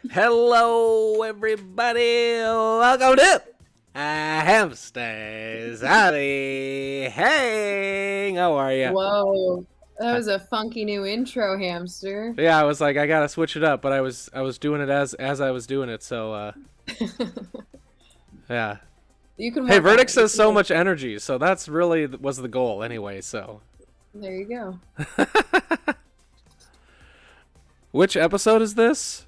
Hello, everybody. Welcome to Hamsters. Howdy. Hey, how are you? Whoa, that was a funky new intro, Hamster. Yeah, I was like, I gotta switch it up, but I was doing it as I was doing it. So, yeah. You can Hey, work on Verdict it. says so much energy, so that's really was the goal anyway. So, There you go. which episode is this?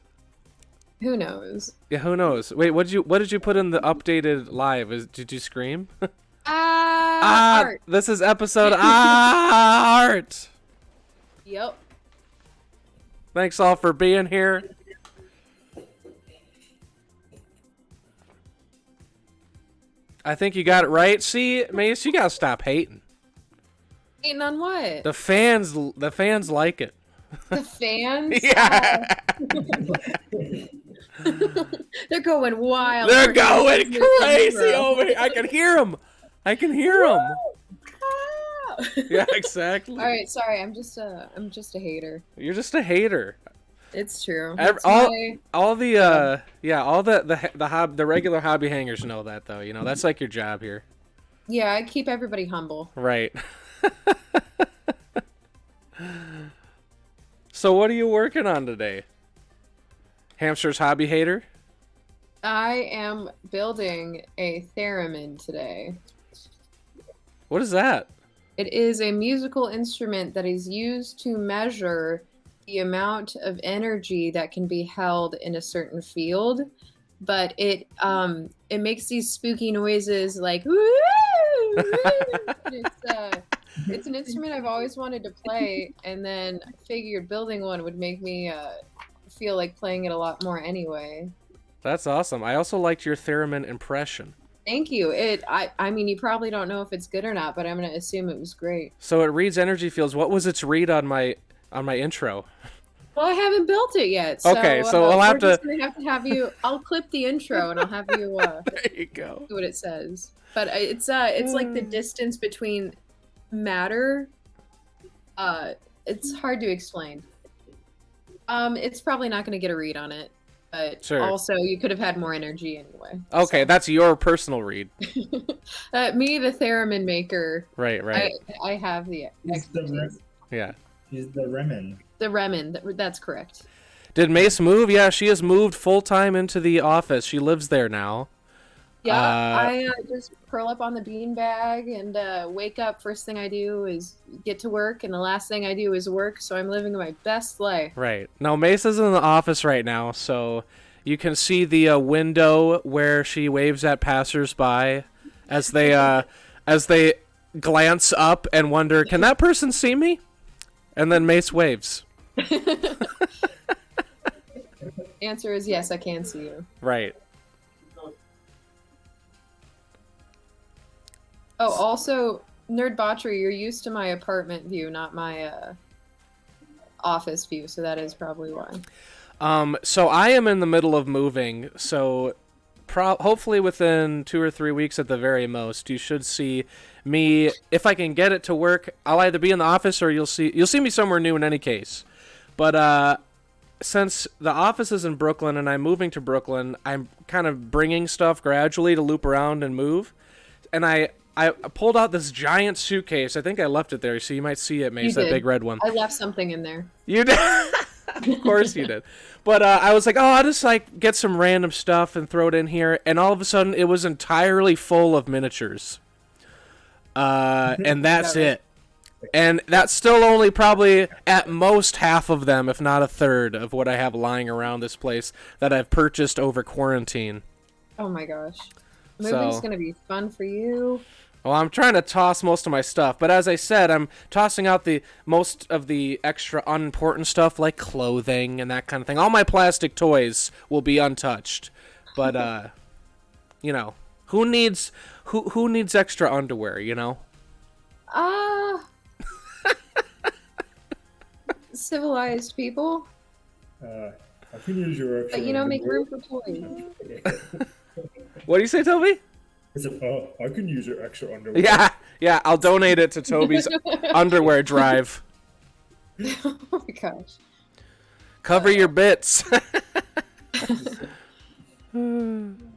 Who knows? Yeah, who knows? Wait, what did you put in the updated live? Did you scream? Art. This is episode art. Yep. Thanks all for being here. I think you got it right. See, Mace, you gotta stop hating. Hating on what? The fans like it. The fans? Yeah. They're going wild. They're going crazy over here. I can hear them. Yeah, exactly. All right, sorry. I'm just a hater. You're just a hater. It's true. All the regular hobby hangers know that though. You know, that's like your job here. Yeah, I keep everybody humble. Right. So what are you working on today? Hamster's hobby hater? I am building a theremin today. What is that? It is a musical instrument that is used to measure the amount of energy that can be held in a certain field, but it makes these spooky noises like woo! It's an instrument I've always wanted to play, and then I figured building one would make me feel like playing it a lot more anyway. That's awesome. I also liked your theremin impression. Thank you. I mean, you probably don't know if it's good or not, but I'm going to assume it was great. So it reads energy fields. What was its read on my intro? Well, I haven't built it yet. So, okay, so we'll have to have you. I'll clip the intro and I'll have you. There you go. See what it says. But it's like the distance between matter. It's hard to explain. It's probably not going to get a read on it. But sure. Also, you could have had more energy anyway. Okay, so. That's your personal read. Me, the theremin maker. Right. I have the expertise. Yeah. She's the Remen. The Remen, that's correct. Did Mace move? Yeah, she has moved full-time into the office. She lives there now. Yeah, I just curl up on the beanbag and wake up. First thing I do is get to work, and the last thing I do is work, so I'm living my best life. Right. Now, Mace is in the office right now, so you can see the window where she waves at passersby as they glance up and wonder, can that person see me? And then Mace waves. Answer is yes, I can see you. Right. Oh, also, Nerd Botchery, you're used to my apartment view, not my office view, so that is probably why. So I am in the middle of moving, so hopefully within 2 or 3 weeks at the very most, you should see me. If I can get it to work, I'll either be in the office or you'll see me somewhere new in any case. But since the office is in Brooklyn and I'm moving to Brooklyn, I'm kind of bringing stuff gradually to loop around and move. And I pulled out this giant suitcase. I think I left it there, so you might see it, Mace, that big red one. I left something in there. You did? Of course you did. But I was like, oh, I'll just like get some random stuff and throw it in here. And all of a sudden, it was entirely full of miniatures. And that's it. And that's still only probably at most half of them, if not a third, of what I have lying around this place that I've purchased over quarantine. Oh my gosh. Moving's going to be fun for you. Well, I'm trying to toss most of my stuff, but as I said, I'm tossing out the most of the extra unimportant stuff like clothing and that kind of thing. All my plastic toys will be untouched. But you know, who needs extra underwear, you know? Civilized people. I can use your extra. But make room for toys. What do you say, Toby? I said, I can use your extra underwear. Yeah, I'll donate it to Toby's underwear drive. Oh my gosh. Cover your bits.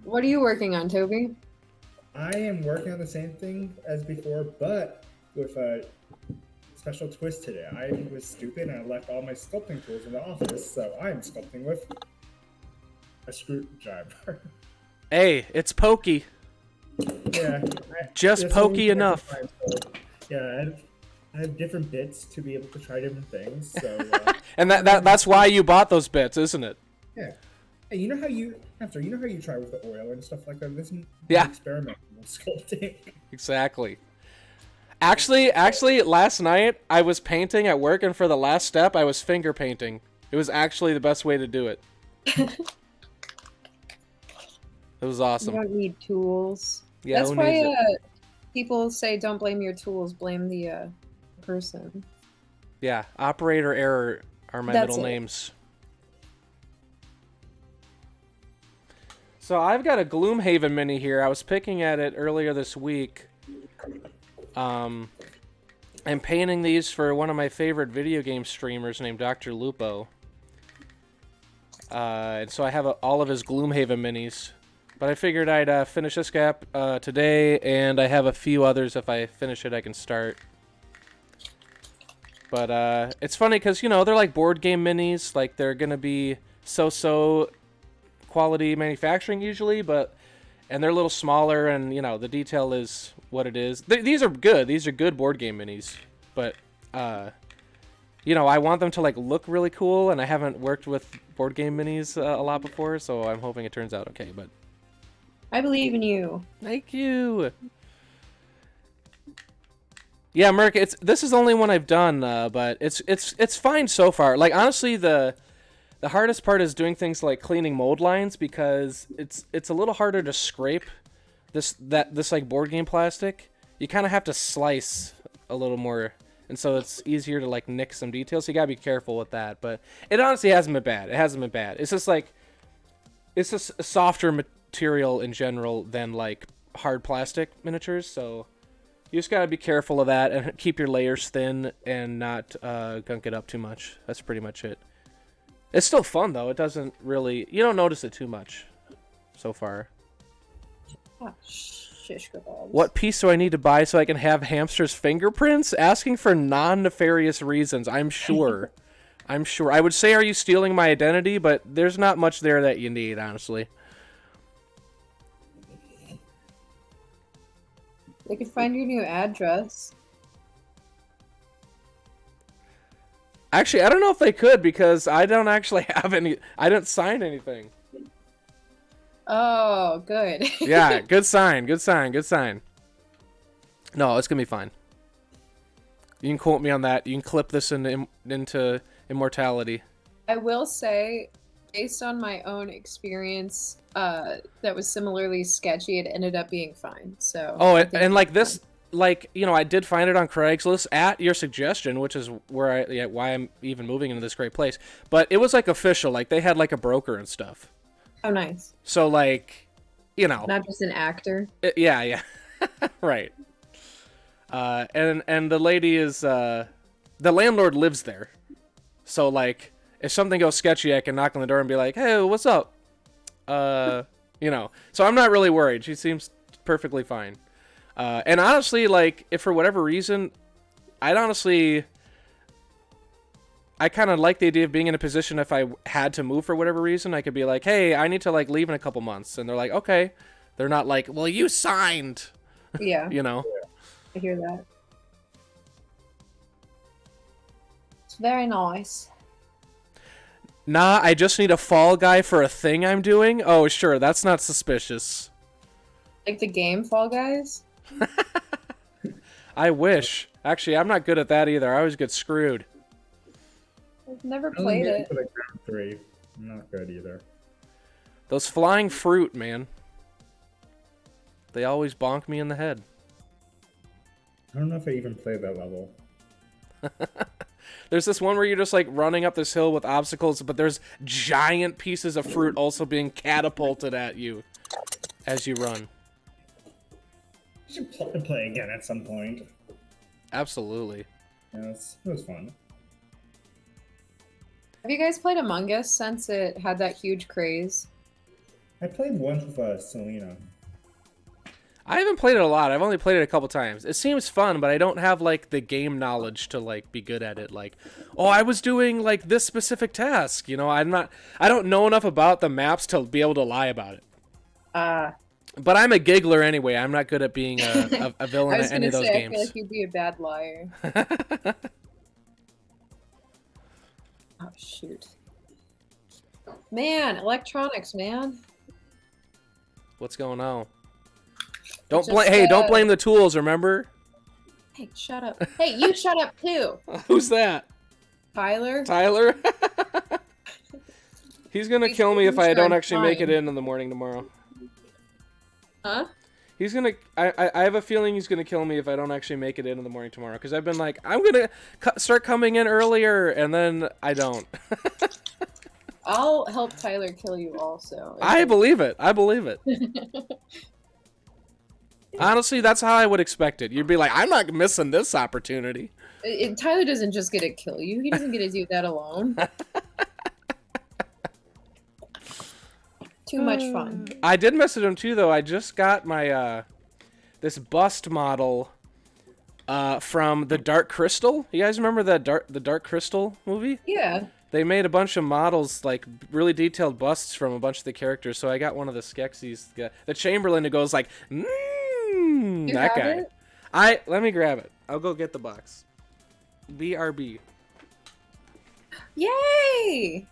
What are you working on, Toby? I am working on the same thing as before, but with a special twist today. I was stupid and I left all my sculpting tools in the office, so I am sculpting with a screwdriver. Hey, it's pokey. Yeah. Just that's pokey the only enough. thing I can find, so, yeah, I have different bits to be able to try different things. So And that's why you bought those bits, isn't it? yeah. Hey, you know how you try with the oil and stuff like that? This is Yeah. experimental sculpting. Exactly. Actually, last night I was painting at work, and for the last step, I was finger painting. It was actually the best way to do it. It was awesome. You don't need tools. Yeah, That's who why needs it? people say don't blame your tools, blame the person. Yeah, operator error are my That's middle it. names. So I've got a Gloomhaven mini here. I was picking at it earlier this week. I'm painting these for one of my favorite video game streamers named Dr. Lupo. And so I have all of his Gloomhaven minis. But I figured I'd finish this gap today, and I have a few others. If I finish it, I can start. But it's funny because, you know, they're like board game minis. Like, they're going to be so-so quality manufacturing usually, and they're a little smaller, and, you know, the detail is what it is. These are good. These are good board game minis. But, you know, I want them to, like, look really cool, and I haven't worked with board game minis a lot before, so I'm hoping it turns out okay, but... I believe in you. Thank you. Yeah, Merc, this is the only one I've done, but it's fine so far. Like, honestly, the hardest part is doing things like cleaning mold lines, because it's a little harder to scrape this like board game plastic. You kind of have to slice a little more, and so it's easier to like nick some details. So you gotta be careful with that. But it honestly hasn't been bad. It hasn't been bad. It's just like it's just a softer material in general than like hard plastic miniatures. So you just gotta be careful of that and keep your layers thin and not gunk it up too much. That's pretty much it. It's still fun though. It doesn't really, you don't notice it too much so far. Ah, shish kebabs. What piece do I need to buy so I can have Hamster's fingerprints? Asking for non-nefarious reasons, I'm sure. I'm sure. I would say, are you stealing my identity? But there's not much there that you need, honestly. They could find your new address. Actually, I don't know if they could, because I don't actually have any... I didn't sign anything. Oh, good. Yeah, good sign, good sign, good sign. No, it's gonna be fine. You can quote me on that. You can clip this into immortality. I will say, based on my own experience, that was similarly sketchy. It ended up being fine. So. Oh, I think and like it's this, fine. like, you know, I did find it on Craigslist at your suggestion, which is where why I'm even moving into this great place. But it was like official. Like, they had like a broker and stuff. Oh, nice. So like, you know. Not just an actor. Yeah. Right. And the lady is the landlord lives there. So like, if something goes sketchy, I can knock on the door and be like, "Hey, what's up?" You know. So I'm not really worried. She seems perfectly fine. And honestly, like, if for whatever reason, I kind of like the idea of being in a position if I had to move for whatever reason, I could be like, "Hey, I need to like leave in a couple months," and they're like, "Okay." They're not like, "Well, you signed." Yeah. You know. I hear that. It's very nice. Nah, I just need a fall guy for a thing I'm doing. Oh, sure, that's not suspicious. Like the game Fall Guys? I wish. Actually, I'm not good at that either. I always get screwed. I've never I only played made it. for like round 3. I'm not good either. Those flying fruit, man. They always bonk me in the head. I don't know if I even played that level. There's this one where you're just like running up this hill with obstacles, but there's giant pieces of fruit also being catapulted at you as you run. I should play again at some point. Absolutely. Yeah, it was fun. Have you guys played Among Us since it had that huge craze? I played once with Selena. I haven't played it a lot. I've only played it a couple times. It seems fun, but I don't have like the game knowledge to like be good at it. Like, oh, I was doing like this specific task. You know, I don't know enough about the maps to be able to lie about it. But I'm a giggler anyway. I'm not good at being a villain at any of those games. I feel like you'd be a bad liar. Oh shoot. Man, electronics, man. What's going on? Don't blame the tools, remember? Hey, shut up. Hey, you shut up too. Who's that? Tyler? Tyler? He's gonna kill me if I don't actually make it in the morning tomorrow. Huh? He's gonna. I have a feeling he's gonna kill me if I don't actually make it in the morning tomorrow. Because I've been like, I'm gonna start coming in earlier, and then I don't. I'll help Tyler kill you also. I believe it. I believe it. Honestly, that's how I would expect it. You'd be like, I'm not missing this opportunity. Tyler doesn't just get to kill you. He doesn't get to do that alone. Too much fun. I did message him too, though. I just got my this bust model from the Dark Crystal. You guys remember the Dark Crystal movie? Yeah. They made a bunch of models, like really detailed busts from a bunch of the characters. So I got one of the Skeksis, the Chamberlain, who goes like, that guy. It? Let me grab it. I'll go get the box. BRB. Yay!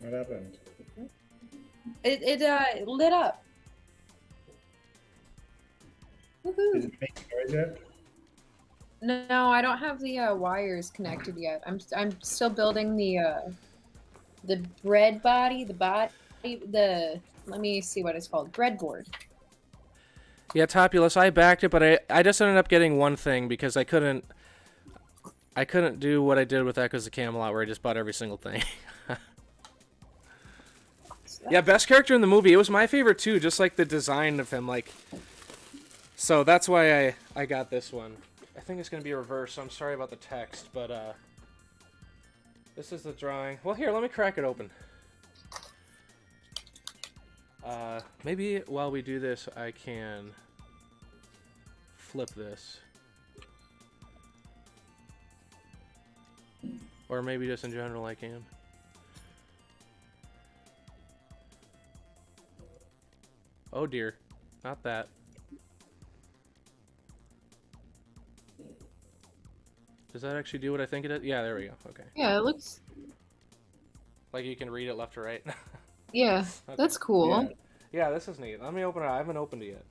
What happened? It lit up. Woohoo! Did it make noise yet? No, I don't have the wires connected yet. I'm still building the bread body, let me see what it's called, breadboard. Yeah, Topulus, I backed it, but I just ended up getting one thing because I couldn't do what I did with Echoes of Camelot, where I just bought every single thing. Yeah, best character in the movie. It was my favorite too, just like the design of him. Like, so that's why I got this one. I think it's gonna be a reverse, so I'm sorry about the text, but this is the drawing. Well, here, let me crack it open. Maybe while we do this, I can flip this. Or maybe just in general I can. Oh dear, not that. Does that actually do what I think it did? Yeah, there we go. Okay. Yeah, it looks... Like you can read it left to right. Yeah, Okay. that's cool. Yeah, this is neat. Let me open it. I haven't opened it yet.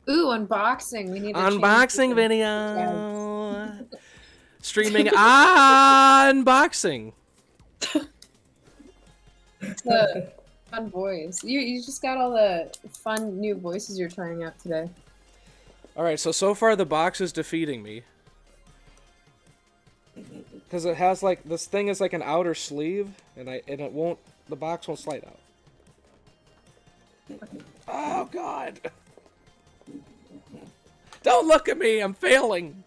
Ooh, unboxing. We need to Unboxing change video. Streaming unboxing. the fun voice. You just got all the fun new voices you're trying out today. All right, so far the box is defeating me. Because it has like, this thing is like an outer sleeve, and it won't, the box won't slide out. Oh god! Don't look at me, I'm failing!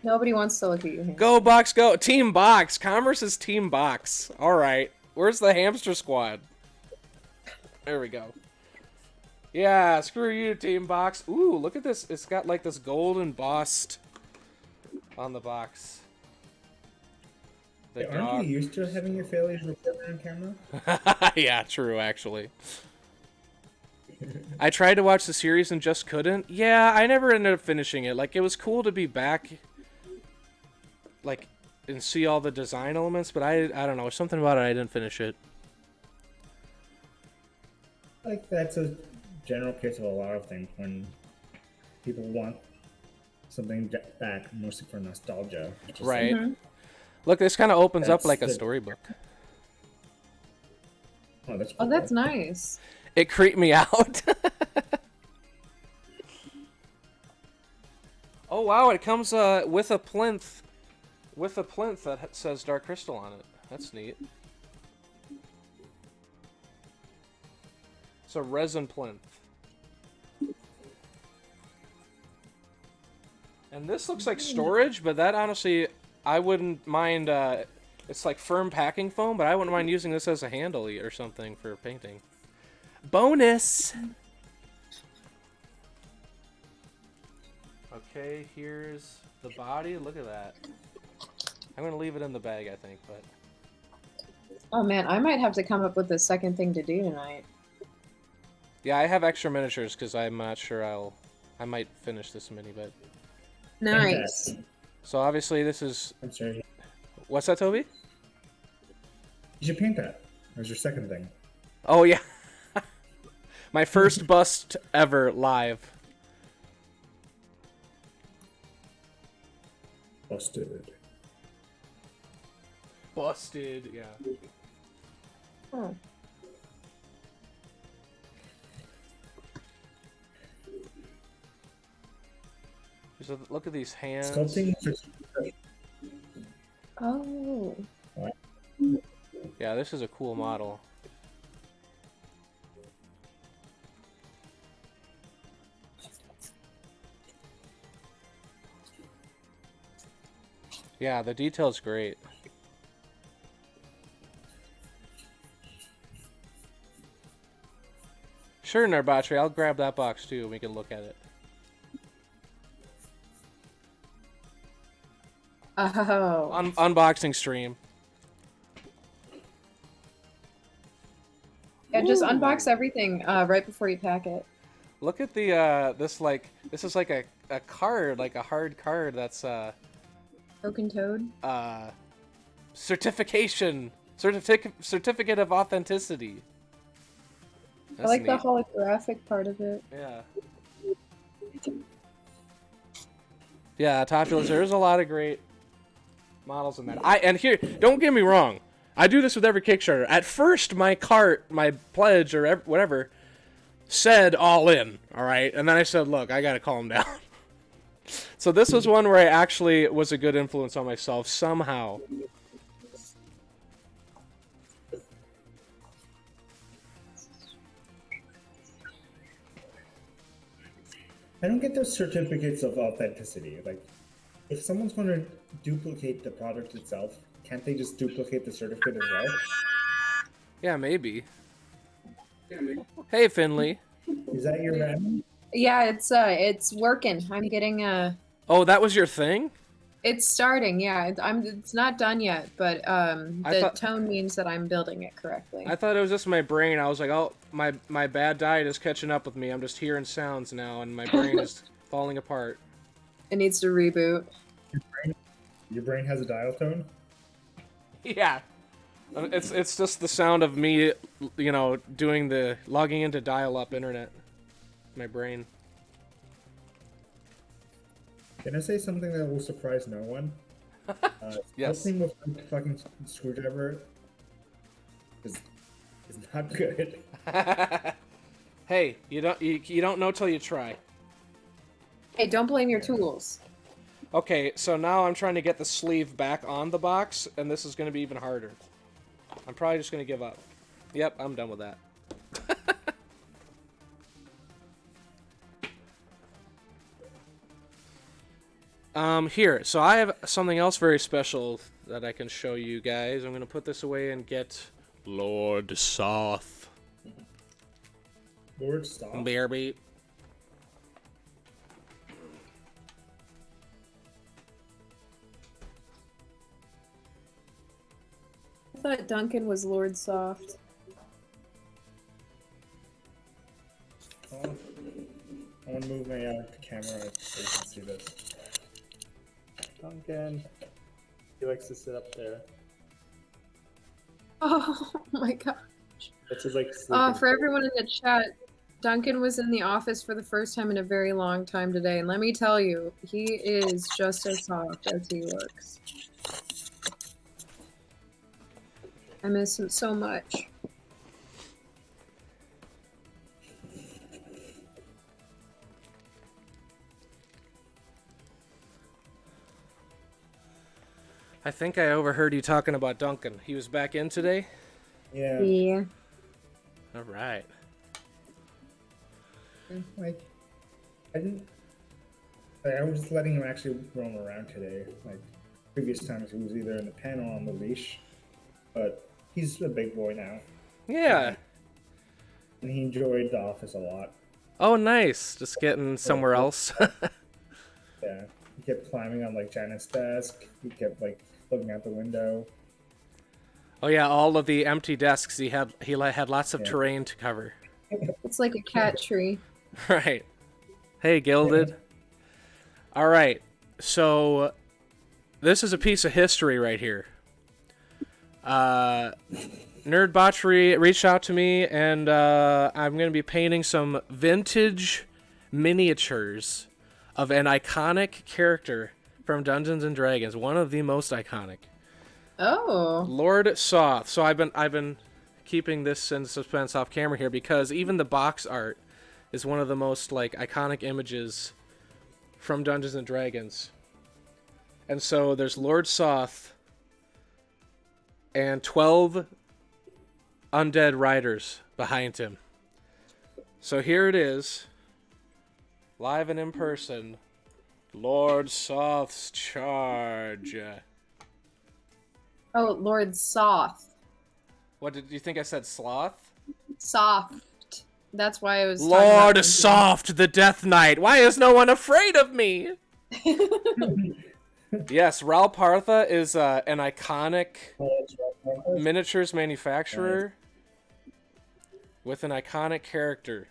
Nobody wants to look at you. Go box, go! Team box! Commerce is team box. Alright, where's the hamster squad? There we go. Yeah, screw you, team box. Ooh, look at this, it's got like this gold embossed on the box. Hey, aren't you used to having your failures recorded on camera? Yeah, true, actually. I tried to watch the series and just couldn't. Yeah, I never ended up finishing it. Like, it was cool to be back, like, and see all the design elements, but I don't know, something about it, I didn't finish it. Like, that's a general case of a lot of things when people want something back, mostly for nostalgia. Right. Mm-hmm. Look, this kind of opens up like a storybook. Oh, that's cool. Oh, that's nice. It creeped me out. Oh wow, it comes with a plinth. With a plinth that says Dark Crystal on it. That's neat. It's a resin plinth. And this looks like storage, but that honestly, I wouldn't mind. It's like firm packing foam, but I wouldn't mind using this as a handle or something for painting. Bonus. Okay, here's the body. Look at that. I'm gonna leave it in the bag, I think, but. Oh man, I might have to come up with a second thing to do tonight. Yeah, I have extra miniatures because I'm not sure I might finish this mini, but. Nice. So obviously this is. I'm sorry. What's that, Toby? You should paint that. As your second thing. Oh yeah. My first bust ever live. Busted. Busted, yeah. Oh. So look at these hands. Sculpting. Oh. Yeah, this is a cool model. Yeah, the detail's great. Sure, Narbatri, I'll grab that box too and we can look at it. Oh. Unboxing stream. Yeah, just Ooh. unbox everything right before you pack it. Look at the this is like a card, like a hard card that's Broken Toad. certificate of authenticity. I like That's the neat. holographic part of it. Yeah. Yeah, Topulus, there's a lot of great models in that. And here, don't get me wrong. I do this with every Kickstarter. At first, my cart, my pledge, or whatever, said all in, all right? And then I said, look, I gotta calm down. So this was one where I actually was a good influence on myself somehow. I don't get those certificates of authenticity. Like, if someone's going to duplicate the product itself, can't they just duplicate the certificate as well? Yeah, maybe. Hey, Finley. Is that your man? Yeah, it's working. I'm getting Oh, that was your thing? it's starting. Yeah, it's not done yet, but the thought- tone means that I'm building it correctly. I thought it was just my brain. I was like, oh, my bad diet is catching up with me. I'm just hearing sounds now, and my brain is falling apart. It needs to reboot. Your brain has a dial tone? Yeah. It's just the sound of me, you know, doing the logging into dial-up internet. My brain. Can I say something that will surprise no one? Yes. Sculpting with a fucking screwdriver is not good. Hey, you don't know till you try. Hey, don't blame your tools. Okay, so now I'm trying to get the sleeve back on the box, and this is going to be even harder. I'm probably just going to give up. Yep, I'm done with that. Here, so I have something else very special that I can show you guys. I'm going to put this away and get Lord Soth. Lord, stop. BRB. I thought Duncan was Lord Soft. Oh, I want to move my camera so you can see this. Duncan. He likes to sit up there. Oh my god. That's his like sleeping. For everyone in the chat, Duncan was in the office for the first time in a very long time today, and let me tell you, he is just as soft as he looks. I miss him so much. I think I overheard you talking about Duncan. He was back in today? Yeah. Yeah. All right. Like, I didn't. Like, I was just letting him actually roam around today. Like, Previous times he was either in the pen or on the leash, but he's a big boy now, Yeah. and he enjoyed the office a lot. Oh, nice. Just getting somewhere else. Yeah, he kept climbing on like Janet's desk. He kept like looking out the window. Oh yeah, all of the empty desks he had lots of terrain to cover. It's like a cat tree. Right. Hey, Gilded. All right. So this is a piece of history right here. Nerd Botchery reached out to me, and I'm going to be painting some vintage miniatures of an iconic character from Dungeons and Dragons, one of the most iconic. Oh. Lord Soth. So I've been keeping this in suspense off camera here because even the box art is one of the most like iconic images from Dungeons and Dragons. And so there's Lord Soth and 12 undead riders behind him. So here it is, live and in person, Lord Soth's charge. Oh, Lord Soth. What did you think I said? Sloth? Soft. That's why I was talking Lord about Soft, the Death Knight. Why is no one afraid of me? Yes, Ral Partha is an iconic miniatures manufacturer with an iconic character.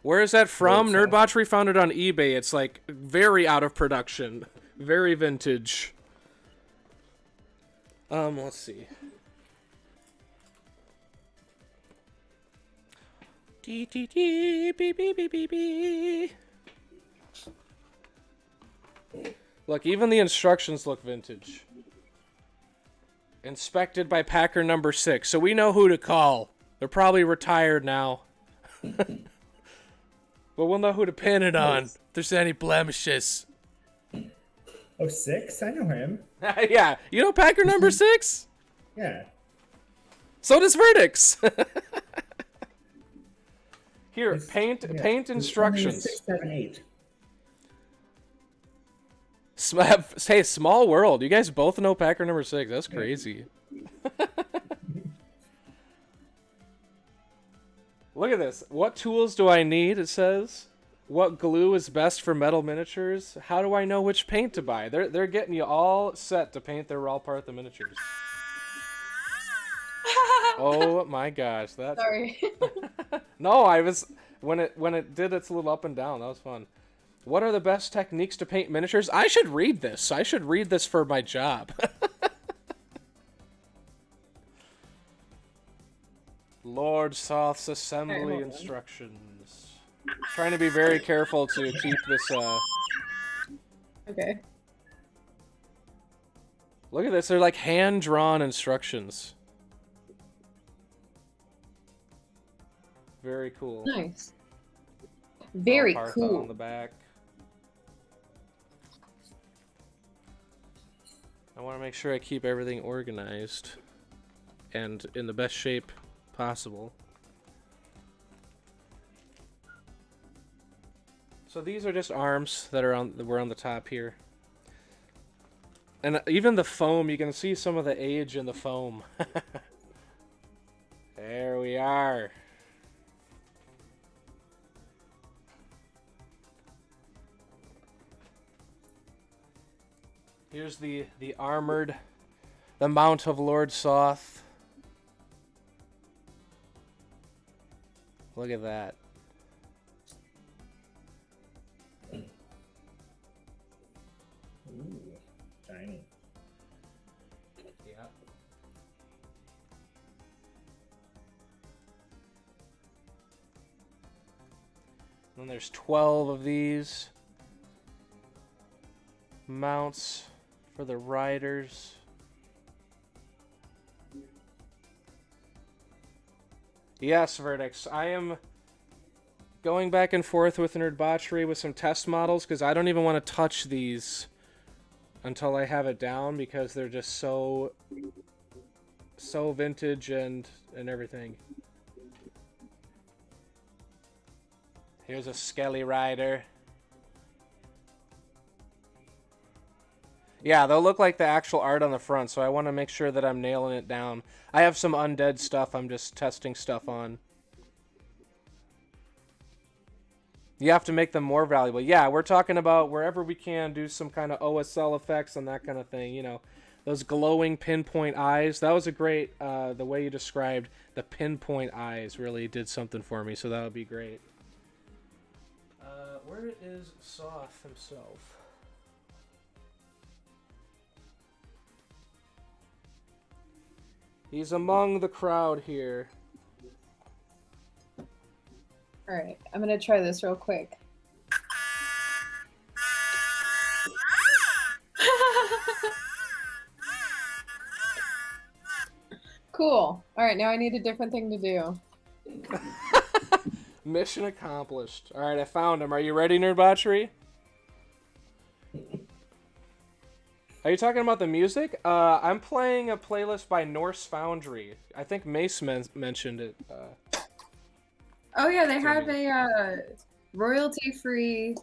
Where is that from? Nerd Botchery found it on eBay. It's like very out of production, very vintage. Let's see. Dee dee dee bee bee bee bee bee. Look, even the instructions look vintage. Inspected by Packer number 6, so we know who to call. They're probably retired now. But we'll know who to pin it on if there's any blemishes. Oh, 6? I know him. Yeah, you know Packer number 6? Yeah. So does Verdicts. Here, It's- paint yeah. paint His name is instructions. 6, 7, 8. Hey, small world. You guys both know Packer number 6. That's crazy. Look at this. What tools do I need? It says. What glue is best for metal miniatures? How do I know which paint to buy? They're getting you all set to paint their Ral Partha miniatures. Oh my gosh, that's Sorry. no. I was when it did its little up and down. That was fun. What are the best techniques to paint miniatures? I should read this. I should read this for my job. Lord Soth's assembly instructions. Trying to be very careful to keep this. Okay. Look at this. They're like hand-drawn instructions. Very cool. Nice. Very Partha cool. on the back. I want to make sure I keep everything organized and in the best shape possible. So these are just arms that were on the top here. And even the foam, you can see some of the age in the foam. There we are. Here's the armored, the mount of Lord Soth. Look at that. Ooh, shiny. Yeah. Then there's 12 of these mounts for the riders. Yes, Verdicts. I am going back and forth with Nerd Botchery with some test models because I don't even want to touch these until I have it down because they're just so vintage and everything. Here's a Skelly Rider. Yeah, they'll look like the actual art on the front, so I want to make sure that I'm nailing it down. I have some undead stuff I'm just testing stuff on. You have to make them more valuable. Yeah, we're talking about wherever we can do some kind of OSL effects and that kind of thing. You know, those glowing pinpoint eyes. That was a great, the way you described the pinpoint eyes really did something for me, so that would be great. Where is Soth himself? He's among the crowd here. All right, I'm gonna try this real quick. Cool. All right, now I need a different thing to do. Mission accomplished. All right, I found him. Are you ready, Nerdbotchery? Are you talking about the music? I'm playing a playlist by Norse Foundry. I think Mace mentioned it. Oh yeah, they have a royalty-free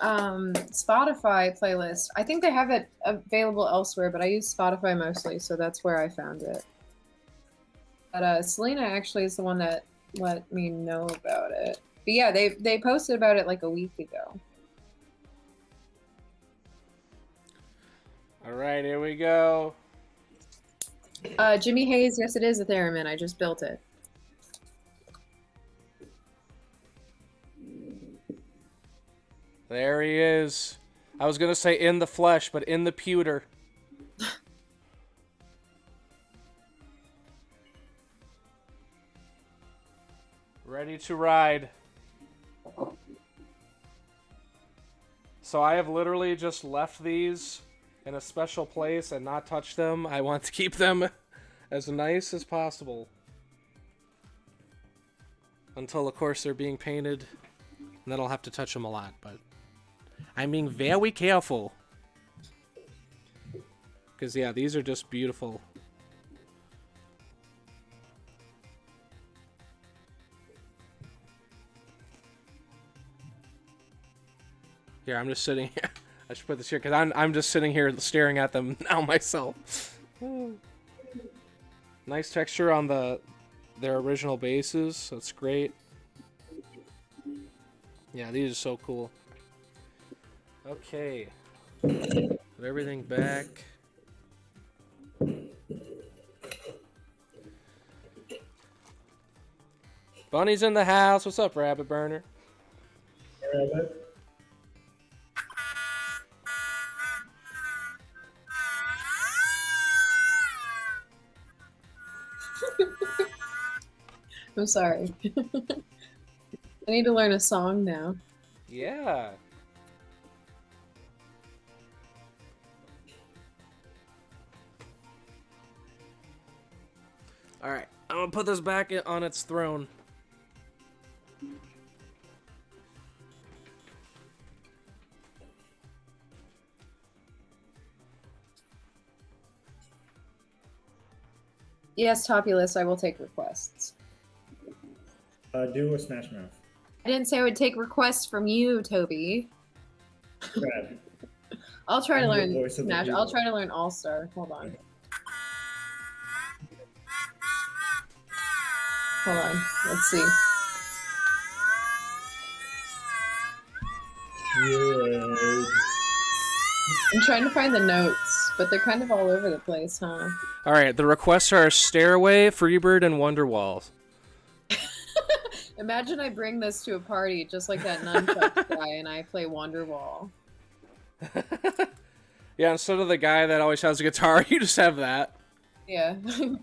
Spotify playlist. I think they have it available elsewhere, but I use Spotify mostly, so that's where I found it. But Selena actually is the one that let me know about it. But yeah, they posted about it like a week ago. All right, here we go. Jimmy Hayes, yes, it is a theremin. I just built it. There he is. I was going to say in the flesh, but in the pewter. Ready to ride. So I have literally just left these in a special place and not touched them. I want to keep them as nice as possible. Until, of course, they're being painted. And then I'll have to touch them a lot, but I'm being very careful. Because, yeah, these are just beautiful. Here, I'm just sitting here. I should put this here because I'm just sitting here staring at them now myself. Nice texture on their original bases. That's great. Yeah, these are so cool. Okay. Put everything back. Bunny's in the house. What's up, Rabbit Burner? Rabbit. I'm sorry. I need to learn a song now. Yeah. Alright, I'm gonna put this back on its throne. Yes, Topulus, I will take requests. Do a Smash Mouth. I didn't say I would take requests from you, Toby. Brad. I'll try to I'm the learn voice of the Smash. people. I'll try to learn All Star. Hold on. Hold on. Let's see. Yeah. I'm trying to find the notes, but they're kind of all over the place, huh? Alright, the requests are Stairway, Freebird, and Wonderwall. Imagine I bring this to a party just like that nunchuck guy and I play Wonderwall. Yeah, instead of the guy that always has a guitar, you just have that. Yeah.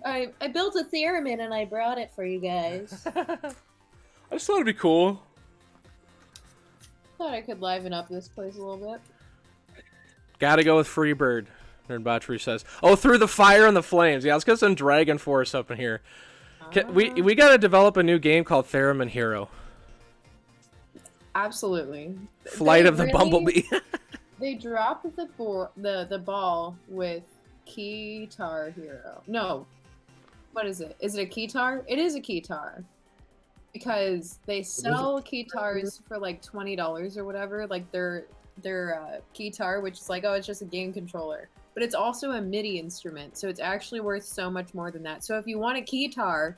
I built a theremin and I brought it for you guys. I just thought it'd be cool. Thought I could liven up this place a little bit. Gotta go with Freebird, Nerdbotchery says. Oh, through the fire and the flames. Yeah, let's get some Dragon Force up in here. We gotta develop a new game called Theremin Hero. Absolutely. Flight of the Bumblebee. They dropped the ball with Keytar Hero. No. What is it? Is it a Keytar? It is a Keytar. Because they sell Keytars for like $20 or whatever. Like they're keytar, which is like, oh, it's just a game controller, but it's also a MIDI instrument, so it's actually worth so much more than that. So if you want a keytar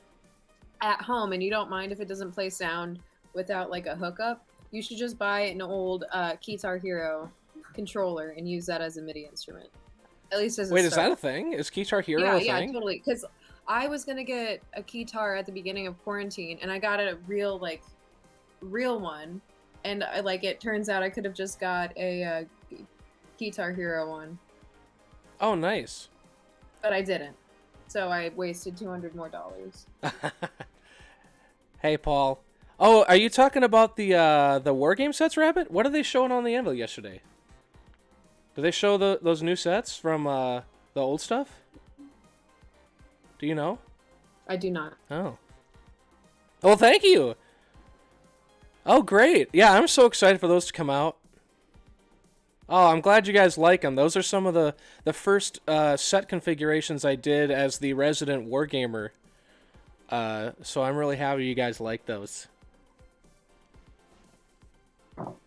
at home and you don't mind if it doesn't play sound without like a hookup, you should just buy an old Keytar Hero controller and use that as a MIDI instrument. At least as a Wait, is start. that a thing? Is Keytar Hero Yeah, a yeah, thing? totally. Because I was gonna get a keytar at the beginning of quarantine, and I got a real one, and it turns out I could have just got a Keytar Hero one, Oh, nice. but I didn't. So I wasted $200 more. Hey, Paul. Oh, are you talking about the war game sets, Rabbit? What are they showing on the anvil yesterday? Did they show those new sets from the old stuff? Do you know? I do not. Oh. Well, thank you. Oh, great. Yeah, I'm so excited for those to come out. Oh, I'm glad you guys like them. Those are some of the first set configurations I did as the resident wargamer. So I'm really happy you guys like those.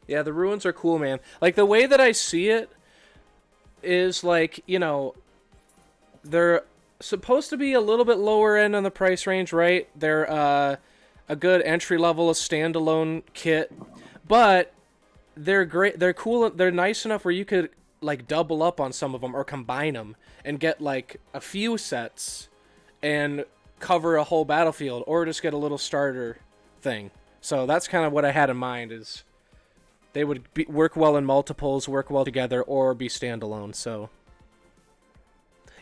Yeah, the ruins are cool, man. Like, the way that I see it is, like, you know, they're supposed to be a little bit lower end on the price range, right? They're a good entry-level standalone kit, but they're great. They're cool. They're nice enough where you could, like, double up on some of them or combine them and get, like, a few sets and cover a whole battlefield, or just get a little starter thing. So that's kind of what I had in mind, is they would work well in multiples, work well together, or be standalone. So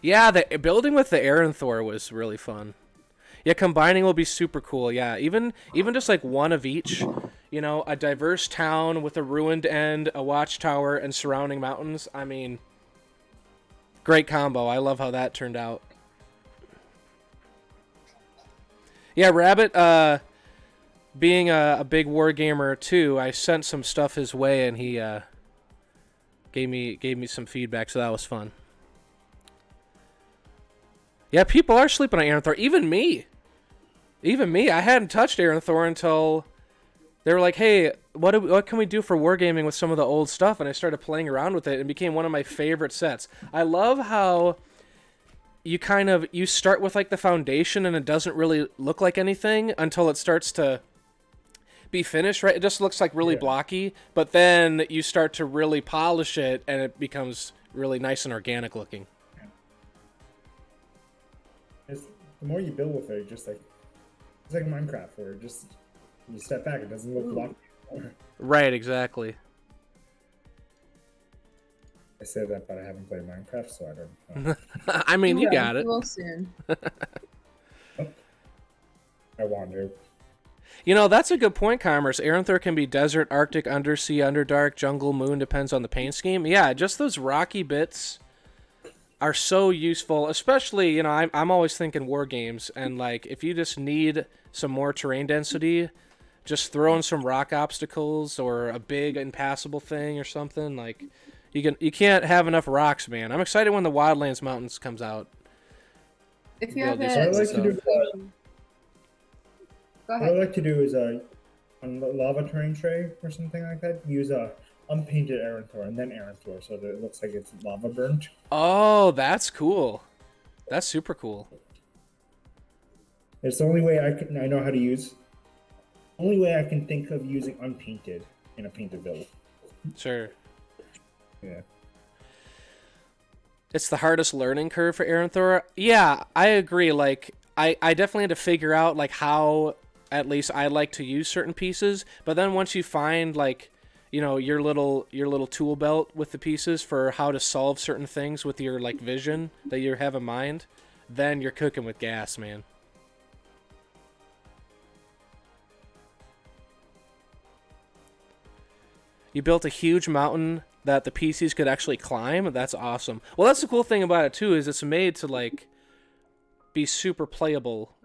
yeah, the building with the Aranthor was really fun. Yeah, combining will be super cool. Yeah, even just like one of each, you know, a diverse town with a ruined end, a watchtower, and surrounding mountains. I mean, great combo. I love how that turned out. Yeah, Rabbit, being a big war gamer too, I sent some stuff his way, and he gave me some feedback, so that was fun. Yeah, people are sleeping on Aranthor. Even me. I hadn't touched Aranthor until they were like, "Hey, what can we do for wargaming with some of the old stuff?" And I started playing around with it, and it became one of my favorite sets. I love how you start with like the foundation, and it doesn't really look like anything until it starts to be finished, right? It just looks like really blocky, but then you start to really polish it, and it becomes really nice and organic looking. The more you build with it, it's like Minecraft, where just you step back, it doesn't look blocky anymore. Right, exactly. I say that, but I haven't played Minecraft, so I don't know. I mean, you got it. You will soon. I want to. You know, that's a good point, Commerce. Aranthor can be desert, Arctic, undersea, underdark, jungle, moon, depends on the paint scheme. Yeah, just those rocky bits are so useful, especially, you know, I'm always thinking war games, and like, if you just need some more terrain density, just throw in some rock obstacles or a big impassable thing or something. Like, you can't have enough rocks, man. I'm excited when the Wildlands Mountains comes out. If you have What I like to do, go what I ahead. like to do is on the lava terrain tray or something like that, use a unpainted Aranthor and then Aranthor, so that it looks like it's lava burnt. Oh, that's cool. That's super cool. It's the only way I know how to use. Only way I can think of using unpainted in a painted build. Sure. Yeah. It's the hardest learning curve for Aranthor. Yeah, I agree. Like, I definitely had to figure out, like, how, at least, I like to use certain pieces. But then once you find, like, you know, your little tool belt with the pieces for how to solve certain things with your, like, vision that you have in mind, then you're cooking with gas, man. You built a huge mountain that the PCs could actually climb. That's awesome. Well, that's the cool thing about it too, is it's made to like be super playable,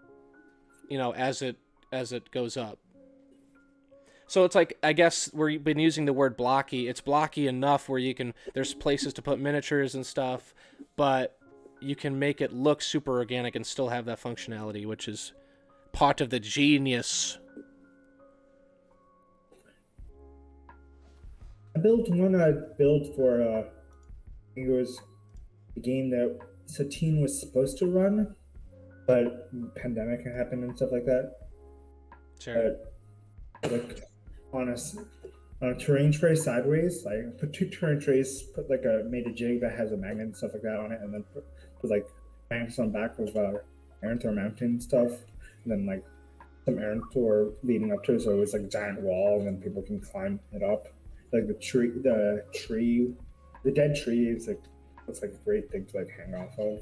you know, as it goes up. So it's like, I guess we've been using the word blocky. It's blocky enough where there's places to put miniatures and stuff, but you can make it look super organic and still have that functionality, which is part of the genius. I built one build for I think it was a game that Satine was supposed to run, but pandemic happened and stuff like that. Sure. But like on a on a terrain tray sideways, like put two terrain trays, put like made a jig that has a magnet and stuff like that on it, and then put like magnets on back of Aaron Thor Mountain and stuff, and then like some Aaron Thor leading up to it, so it was like a giant wall, and then people can climb it up. Like the dead tree is like it's like a great thing to like hang off of.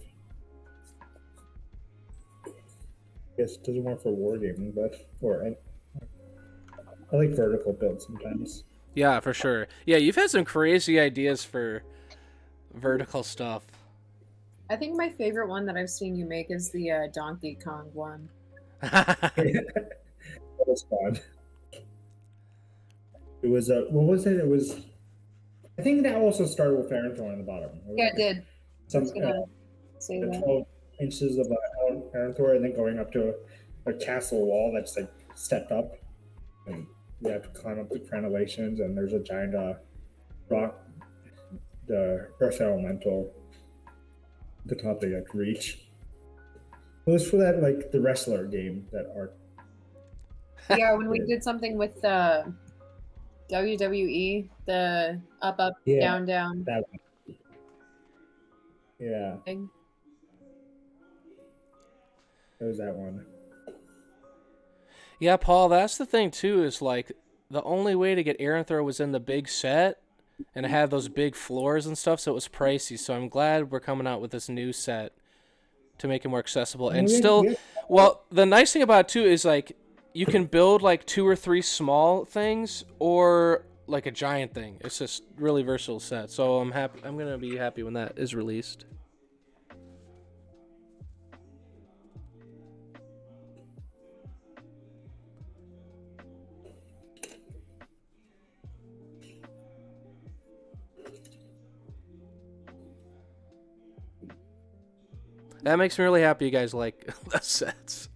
I guess it doesn't work for wargaming, but I like vertical builds sometimes. Yeah, for sure. Yeah, you've had some crazy ideas for vertical stuff. I think my favorite one that I've seen you make is the Donkey Kong one. That was fun. It was what was it? It was. I think that also started with Aaron Thor on the bottom. Yeah, it did. Some I was gonna say that. 12 inches of Aaron Thor, and then going up to a castle wall that's like stepped up, and you have to climb up the crenellations, and there's a giant rock, the Earth Elemental, at the top they have to reach. It was for that like the wrestler game that art. Yeah, when we did something with the WWE, the up, down, down That one. Yeah, thing. it was that one. Yeah, Paul, that's the thing too, is like the only way to get Aaron Thor was in the big set and it had those big floors and stuff, so it was pricey. So I'm glad we're coming out with this new set to make it more accessible. And still, well, the nice thing about it too is like you can build like 2 or 3 small things or like a giant thing. It's just really versatile set. So I'm happy. I'm gonna be happy when that is released. That makes me really happy you guys like the sets.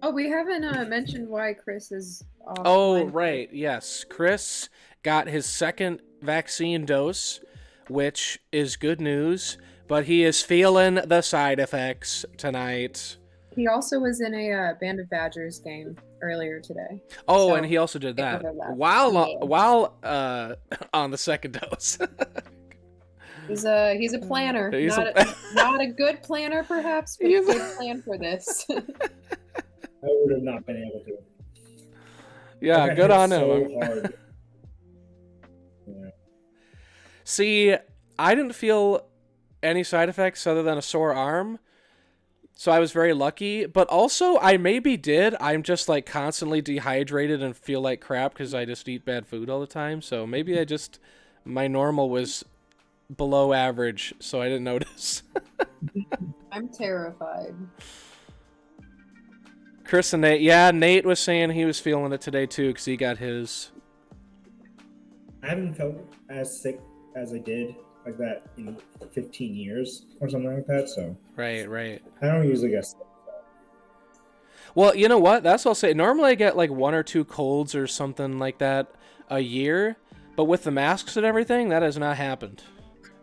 Oh, we haven't mentioned why Chris is off. Oh, right. Yes. Chris got his second vaccine dose, which is good news, but he is feeling the side effects tonight. He also was in a Band of Badgers game earlier today. Oh, So, and he also did that overlap. while on the second dose. He's a planner. He's not a good planner, perhaps, but a good plan for this. I would have not been able to. Yeah, I good hit on so him. hard. Yeah. See, I didn't feel any side effects other than a sore arm. So I was very lucky, but also I maybe did. I'm just like constantly dehydrated and feel like crap because I just eat bad food all the time. So maybe my normal was below average, so I didn't notice. I'm terrified. Chris and Nate, yeah, Nate was saying he was feeling it today too because he got his. I haven't felt as sick as I did like that in 15 years or something like that. So Right. I don't usually get sick. Well, you know what? That's what I'll say. Normally I get like 1 or 2 colds or something like that a year, but with the masks and everything, that has not happened.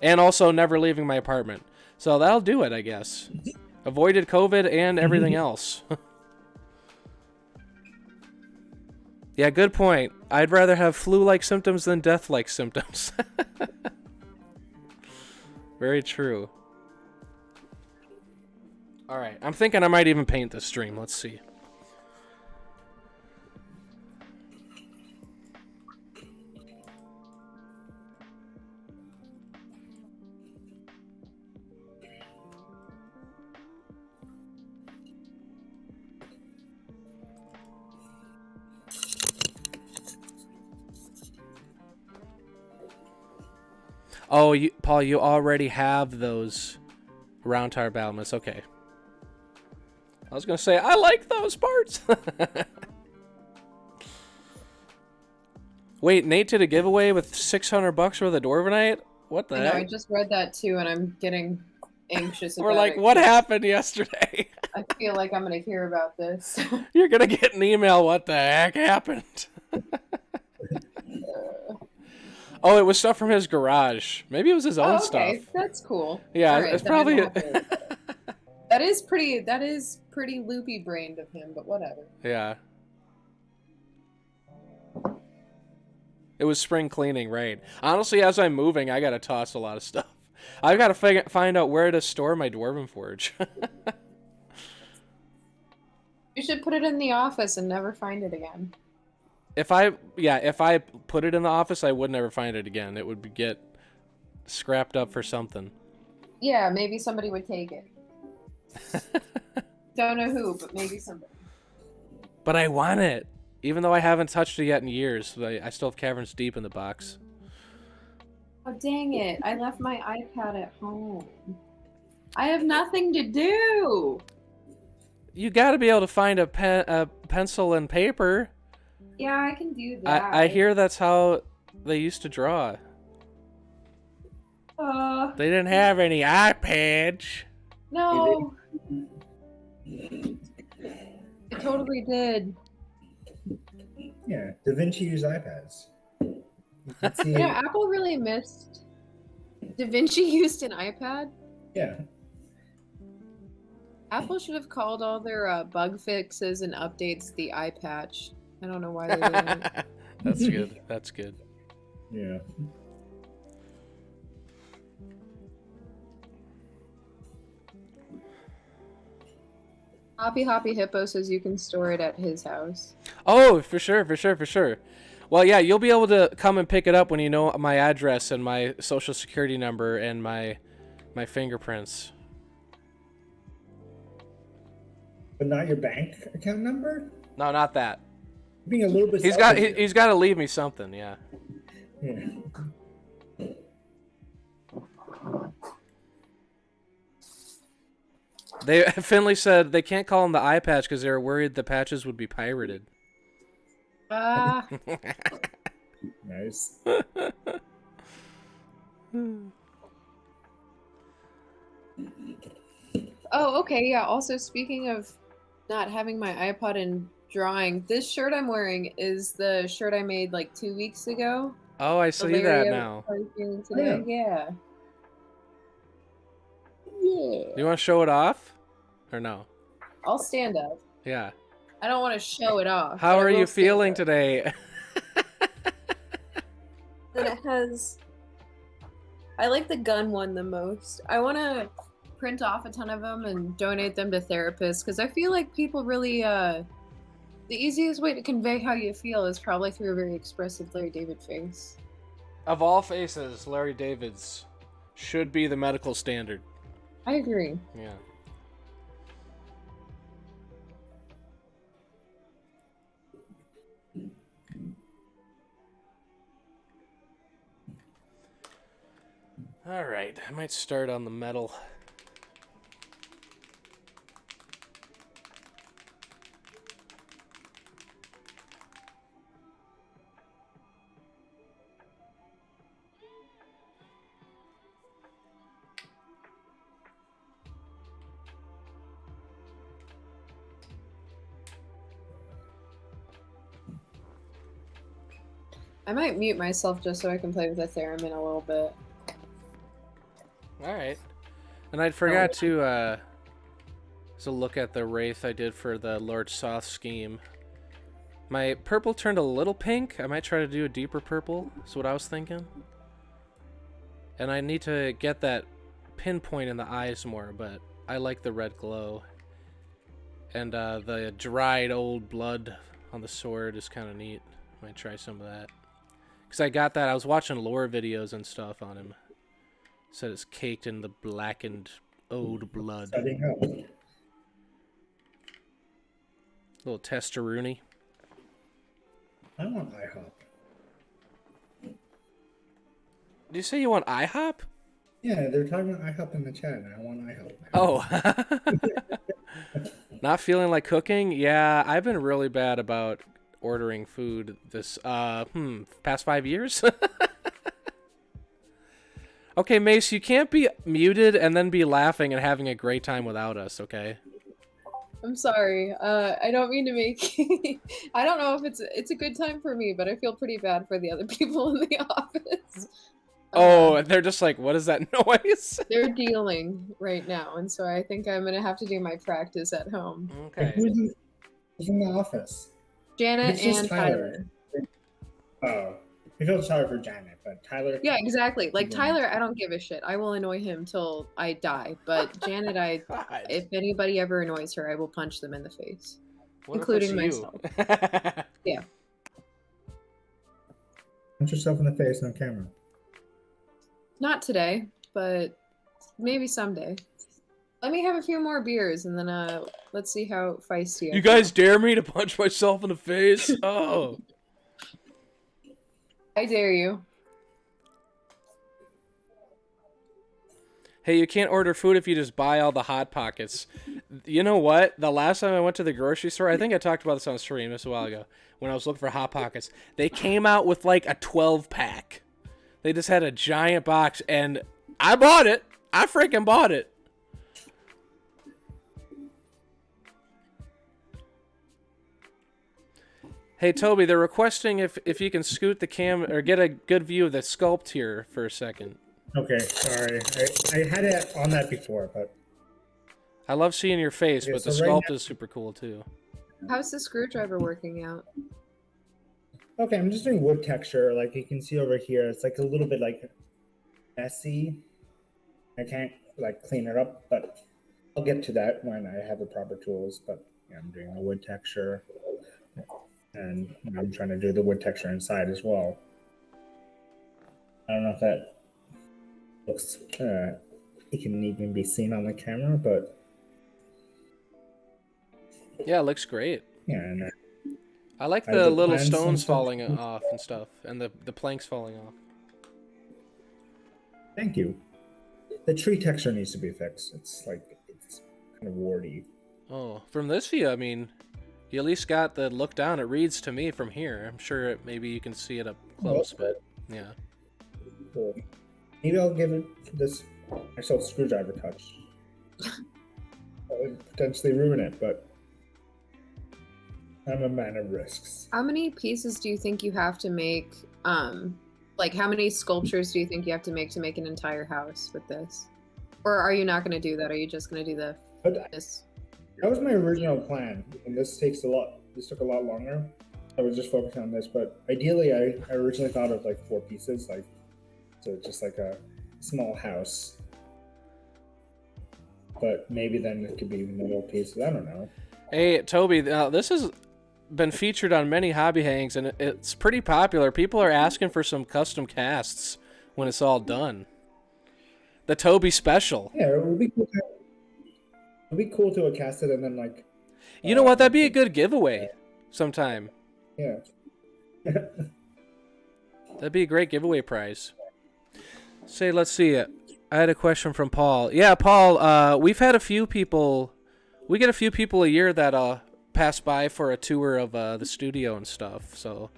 And also never leaving my apartment. So that'll do it, I guess. Avoided COVID and everything else. Yeah, good point. I'd rather have flu-like symptoms than death-like symptoms. Very true. All right, I'm thinking I might even paint this stream. Let's see. Oh, Paul, you already have those round tower battlements. Okay. I was going to say, I like those parts. Wait, Nate did a giveaway with $600 worth of Dwarvenite? What the I know, heck? I just read that too, and I'm getting anxious We're about like, it. what happened yesterday? I feel like I'm gonna hear about this. You're gonna get an email. What the heck happened? Oh, it was stuff from his garage. Maybe it was his own Okay, stuff. that's cool. Yeah, All right, it's then I probably. won't have to worry about it. That is pretty. That is pretty loopy brained of him, but whatever. Yeah. It was spring cleaning, right? Honestly, as I'm moving, I gotta toss a lot of stuff. I've got to find out where to store my Dwarven Forge. You should put it in the office and never find it again. If I put it in the office, I would never find it again. It would get scrapped up for something. Yeah, maybe somebody would take it. Don't know who, but maybe somebody. But I want it, even though I haven't touched it yet in years. I still have Caverns Deep in the box. Oh, dang it. I left my iPad at home. I have nothing to do. You got to be able to find a pencil and paper. Yeah, I can do that. I hear that's how they used to draw. They didn't have any iPads. No. I totally did. Yeah, Da Vinci used iPads. Let's see. Yeah, Apple really missed. Da Vinci used an iPad? Yeah. Apple should have called all their bug fixes and updates the eye patch. I don't know why they didn't. That's good. That's good. Yeah. Hoppy Hippo says you can store it at his house. Oh, for sure, for sure, for sure. Well, yeah, you'll be able to come and pick it up when you know my address and my social security number and my fingerprints. But not your bank account number? No, not that. Being a little bit He's got to leave me something, yeah. Yeah. Finley said they can't call him the eye patch because they were worried the patches would be pirated. Ah. Nice. Oh, okay, yeah. Also, speaking of not having my iPod and drawing, this shirt I'm wearing is the shirt I made like 2 weeks ago. Oh, I see that now. Today. Yeah. Yeah. Do you want to show it off? Or no? I'll stand up. Yeah. I don't want to show it off. How but I are will you stand feeling up. today? And it has. I like the gun one the most. I want to print off a ton of them and donate them to therapists because I feel like people really. The easiest way to convey how you feel is probably through a very expressive Larry David face. Of all faces, Larry David's should be the medical standard. I agree. Yeah. All right, I might start on the metal. I might mute myself just so I can play with the theremin a little bit. All right, and I forgot to look at the wraith I did for the Lord Soth scheme. My purple turned a little pink. I might try to do a deeper purple. That's what I was thinking. And I need to get that pinpoint in the eyes more, but I like the red glow. And the dried old blood on the sword is kind of neat. Might try some of that. Because I got that. I was watching lore videos and stuff on him. Said it's caked in the blackened old blood. Setting up. Little testosterone. I want IHOP. Did you say you want IHOP? Yeah, they're talking about IHOP in the chat, and I want IHOP now. Oh. Not feeling like cooking? Yeah, I've been really bad about ordering food this past 5 years. Okay, Mace, you can't be muted and then be laughing and having a great time without us, okay? I'm sorry. I don't mean to make. I don't know if it's a good time for me, but I feel pretty bad for the other people in the office. Oh, and they're just like, what is that noise? They're dealing right now, and so I think I'm gonna have to do my practice at home. Okay. Who's in the office? Janet It's just and Tyler. Oh, I feel sorry for Janet, but Tyler. Yeah, exactly. Like Tyler, I don't give a shit. I will annoy him till I die. But Janet, God. if anybody ever annoys her, I will punch them in the face, What if including it's myself. you? Yeah. Punch yourself in the face on camera. Not today, but maybe someday. Let me have a few more beers, and then let's see how feisty. You guys dare me to punch myself in the face? Oh. I dare you. Hey, you can't order food if you just buy all the Hot Pockets. You know what? The last time I went to the grocery store, I think I talked about this on stream just a while ago, when I was looking for Hot Pockets. They came out with like a 12-pack. They just had a giant box, and I bought it. I freaking bought it. Hey, Toby, they're requesting if you can scoot the cam or get a good view of the sculpt here for a second. Okay, sorry. I had it on that before, but I love seeing your face, Okay, but the so right sculpt now- is super cool too. How's the screwdriver working out? okay, I'm just doing wood texture. Like you can see over here, it's like a little bit like messy. I can't like clean it up, but I'll get to that when I have the proper tools. But yeah, I'm doing the wood texture, and I'm trying to do the wood texture inside as well. I don't know if that looks. It can even be seen on the camera, but Yeah, it looks great. yeah, and I like I the have the little plans and stones stuff. falling off and stuff, and the planks falling off. thank you. The tree texture needs to be fixed. It's kind of warty. Oh, from this view, I mean, you at least got the look down. It reads to me from here. I'm sure maybe you can see it up close, but yeah. Cool. Maybe I'll give it this actual screwdriver touch. That would potentially ruin it, but I'm a man of risks. How many pieces do you think you have to make? Like how many sculptures do you think you have to make an entire house with this? Or are you not going to do that? Are you just going to do But this? that was my original plan, and this took a lot longer. I was just focusing on this, but ideally, I originally thought of like 4 pieces, like so just like a small house. But maybe then it could be little pieces. I don't know. Hey, Toby, this has been featured on many hobby hangs, and it's pretty popular. People are asking for some custom casts when it's all done. The Toby special. Yeah, it would be cool. It'd be cool to cast it and then like. You know what? That'd be a good giveaway sometime. Yeah. That'd be a great giveaway prize. Say, let's see. I had a question from Paul. Yeah, Paul, we've had a few people. We get a few people a year that pass by for a tour of the studio and stuff. So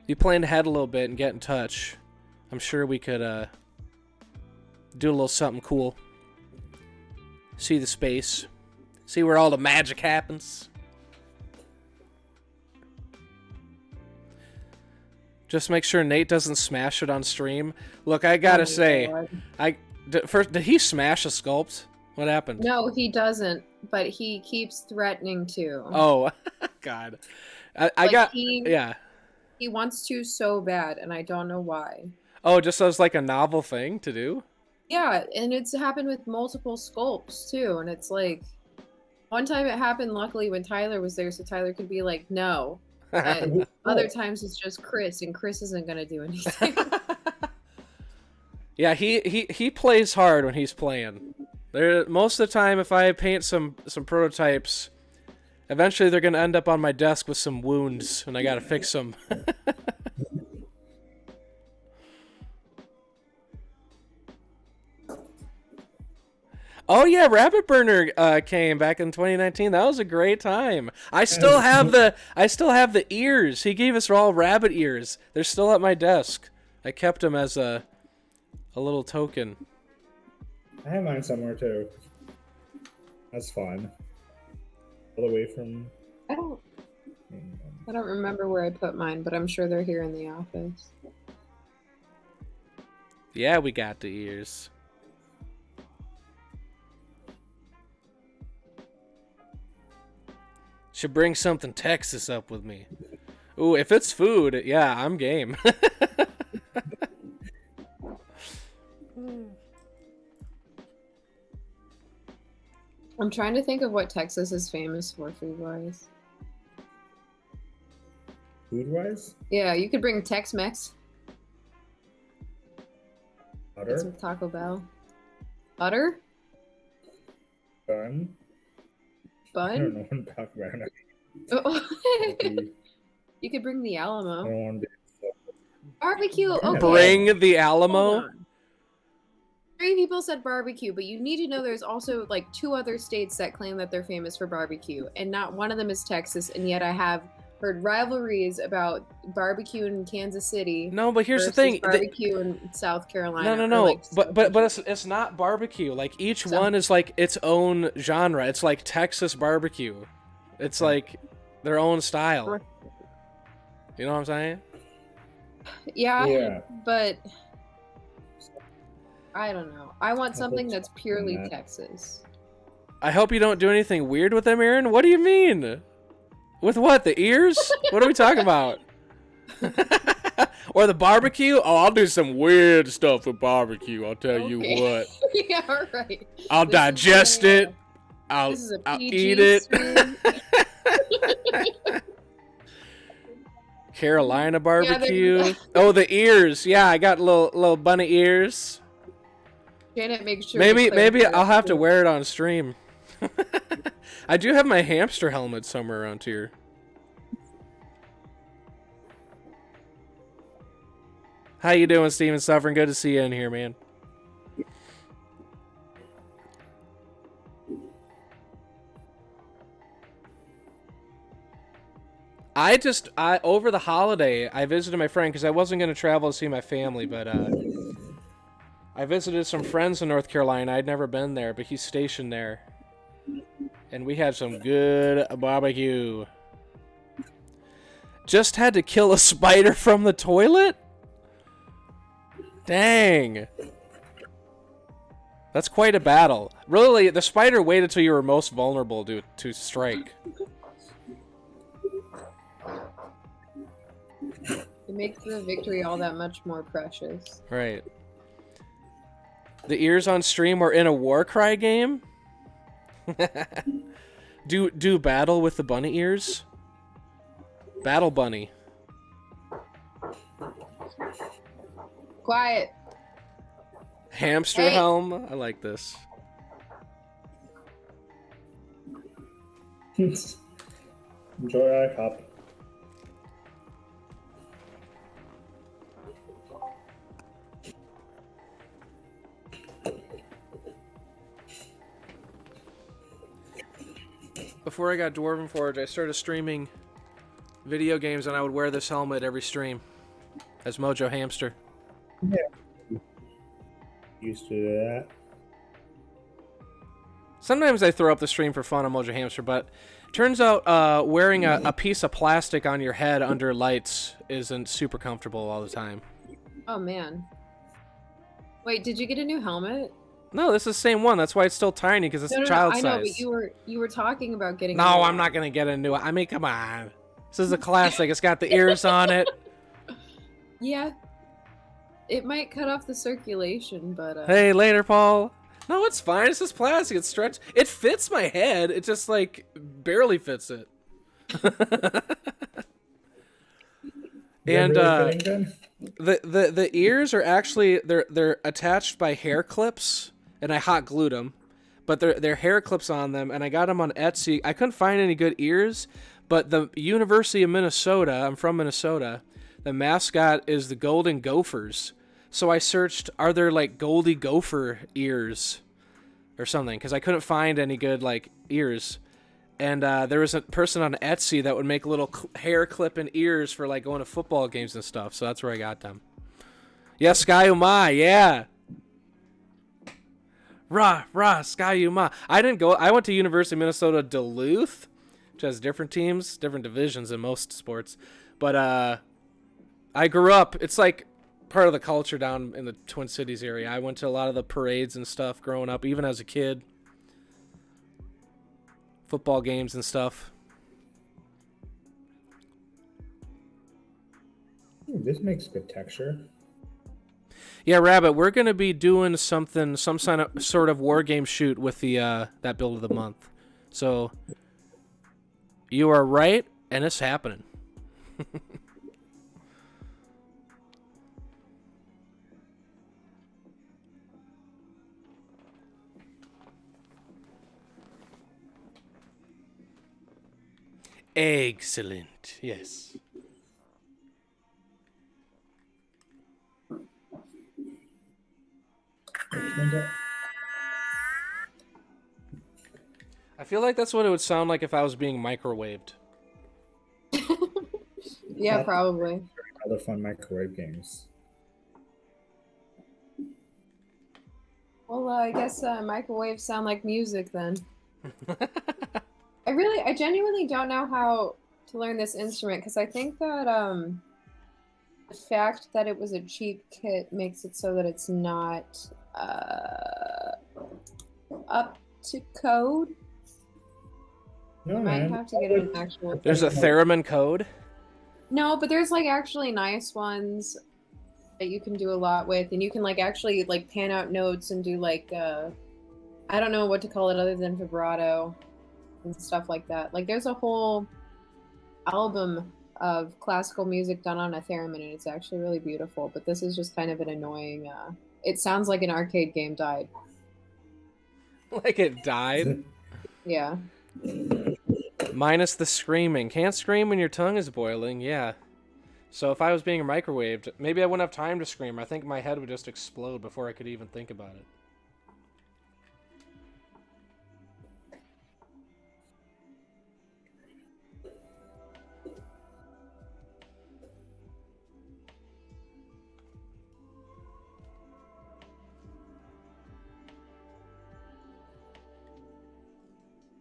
if you plan ahead a little bit and get in touch, I'm sure we could do a little something cool. See the space. See where all the magic happens. Just make sure Nate doesn't smash it on stream. Look, I gotta say, God. did he smash a sculpt? What happened? No, he doesn't, but he keeps threatening to. Oh, God. I got, yeah. He wants to so bad, and I don't know why. Oh, just as like a novel thing to do? Yeah, and it's happened with multiple sculpts, too, and it's like, one time it happened, luckily, when Tyler was there, so Tyler could be like, no. And other times it's just Chris, and Chris isn't going to do anything. Yeah, he plays hard when he's playing. Most of the time, if I paint some prototypes, eventually they're going to end up on my desk with some wounds, and I got to fix them. Oh yeah, Rabbit Burner came back in 2019. That was a great time. I still have the ears. He gave us all rabbit ears. They're still at my desk. I kept them as a little token. I have mine somewhere too. That's fun. all the way from. I don't. I don't remember where I put mine, but I'm sure they're here in the office. Yeah, we got the ears. Should bring something Texas up with me. Ooh, if it's food, yeah, I'm game. I'm trying to think of what Texas is famous for food-wise. Food-wise? Yeah, you could bring Tex-Mex. Get Butter? some Taco Bell. Butter? Bun? I Bun? don't know what I'm talking about. Oh. You could bring the I Alamo. don't want to be. Barbecue. Yeah. Okay. Bring the Hold Alamo. on. 3 people said barbecue, but you need to know there's also like 2 other states that claim that they're famous for barbecue, and not one of them is Texas. And yet I have heard rivalries about barbecue in Kansas City. No, but here's the versus thing. barbecue in South Carolina. No, or, no. like, But it's not barbecue. Like each So- one is like its own genre. It's like Texas barbecue. It's like their own style. You know what I'm saying? Yeah, Yeah. but I don't know. I want I something hope that's purely not. Texas. I hope you don't do anything weird with them, Aaron. What do you mean? With what? The ears? What are we talking about? Or the barbecue? Oh, I'll do some weird stuff with barbecue. I'll tell you Okay. what. Yeah, all right. I'll This is digest a- it. I'll This is a I'll PG eat it. stream. Carolina barbecue. they- Oh, the ears. Yeah, I got little bunny ears. Janet, make sure. Maybe to I'll have to wear it on stream. I do have my hamster helmet somewhere around here. How you doing, Steven Suffering? Good to see you in here, man. I over the holiday I visited my friend because I wasn't going to travel to see my family, but I visited some friends in North Carolina. I'd never been there, but he's stationed there. And we had some good barbecue. Just had to kill a spider from the toilet? Dang. That's quite a battle. Really, the spider waited till you were most vulnerable to strike. It makes the victory all that much more precious. Right. The ears on stream were in a Warcry game? do battle with the bunny ears? Battle bunny. Quiet. Hamster Hey. helm? I like this. Enjoy our cup. Before I got Dwarven Forge, I started streaming video games, and I would wear this helmet every stream as Mojo Hamster. Used to do that. Sometimes I throw up the stream for fun on Mojo Hamster, but turns out wearing a piece of plastic on your head under lights isn't super comfortable all the time. Oh man. Wait, did you get a new helmet? No, this is the same one. That's why it's still tiny, because it's No, child I size. know, but you were talking about getting. a No, new I'm one. not gonna get a new one. I mean, come on. This is a classic. It's got the ears on it. Yeah. It might cut off the circulation, but Hey, later, Paul. No, it's fine. It's just plastic. It's stretched. It fits my head. It just, like, barely fits it. And, Really fitting, then? the ears are actually, they're attached by hair clips, and I hot glued them. But they're hair clips on them, and I got them on Etsy. I couldn't find any good ears, but the University of Minnesota, I'm from Minnesota, the mascot is the Golden Gophers. So I searched, are there like Goldie Gopher ears or something? Because I couldn't find any good like ears. And there was a person on Etsy that would make little hair clipping ears for like going to football games and stuff. So that's where I got them. Yeah, Sky Uma, yeah. Rah, Sky Uma. I didn't go, I went to University of Minnesota Duluth. which has different teams, different divisions in most sports. But I grew up. It's like part of the culture down in the Twin Cities area. I went to a lot of the parades and stuff growing up, even as a kid. Football games and stuff. Ooh, this makes good texture. Yeah, Rabbit, we're gonna be doing something, some sort of war game shoot with the that build of the month. So you are right, and it's happening. Excellent. Yes. I feel like that's what it would sound like if I was being microwaved. Yeah, probably. Other fun microwave games. Well, I guess microwaves sound like music then. I genuinely don't know how to learn this instrument because I think that the fact that it was a cheap kit makes it so that it's not up to code. No, I might man. have to get an actual. There's a theremin code. No, but there's like actually nice ones that you can do a lot with, and you can like actually like pan out notes and do like I don't know what to call it other than vibrato and stuff like that. Like there's a whole album of classical music done on a theremin, and it's actually really beautiful. But this is just kind of an annoying. It sounds like an arcade game died. Like it died. Yeah. Minus the screaming. Can't scream when your tongue is boiling. Yeah. So if I was being microwaved, maybe I wouldn't have time to scream. I think my head would just explode before I could even think about it.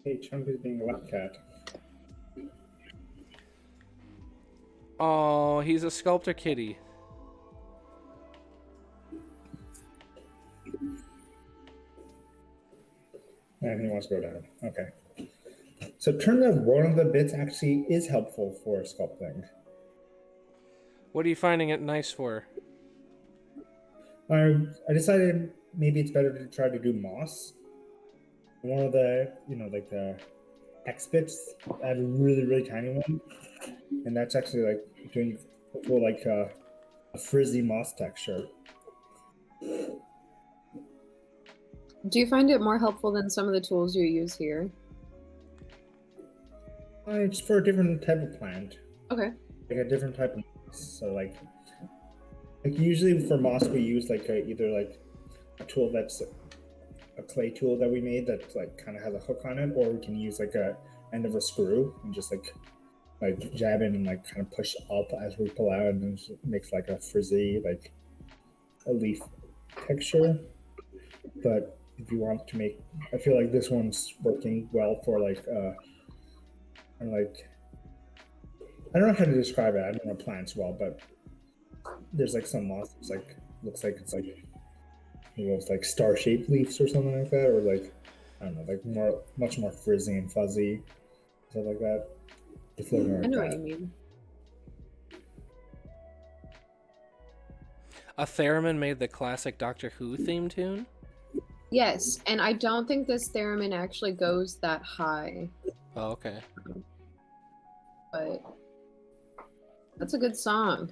Hey, Chunk is being a wet cat. Oh, he's a sculptor kitty. And he wants to go down. Okay. So it turns out one of the bits actually is helpful for sculpting. What are you finding it nice for? I decided maybe it's better to try to do moss. One of the, like the X bits, I have a really, really tiny one. And that's actually like doing for like a frizzy moss texture. Do you find it more helpful than some of the tools you use here? It's for a different type of plant. Okay. Like a different type of moss. So like usually for moss we use like either like a tool that's a clay tool that we made that like kind of has a hook on it, or we can use like a end of a screw and just like jab in and like kind of push up as we pull out, and then it makes like a frizzy like a leaf texture. But if you want to make, I feel like this one's working well for like I don't know how to describe it. I don't know plants well, but there's like some moss that's like looks like it's like it's like star-shaped leaves or something like that, or like I don't know, like much more frizzy and fuzzy, stuff like that. It's looking like I know that. what you mean. A theremin made the classic Doctor Who theme tune? Yes, and I don't think this theremin actually goes that high, Oh, okay. but that's a good song.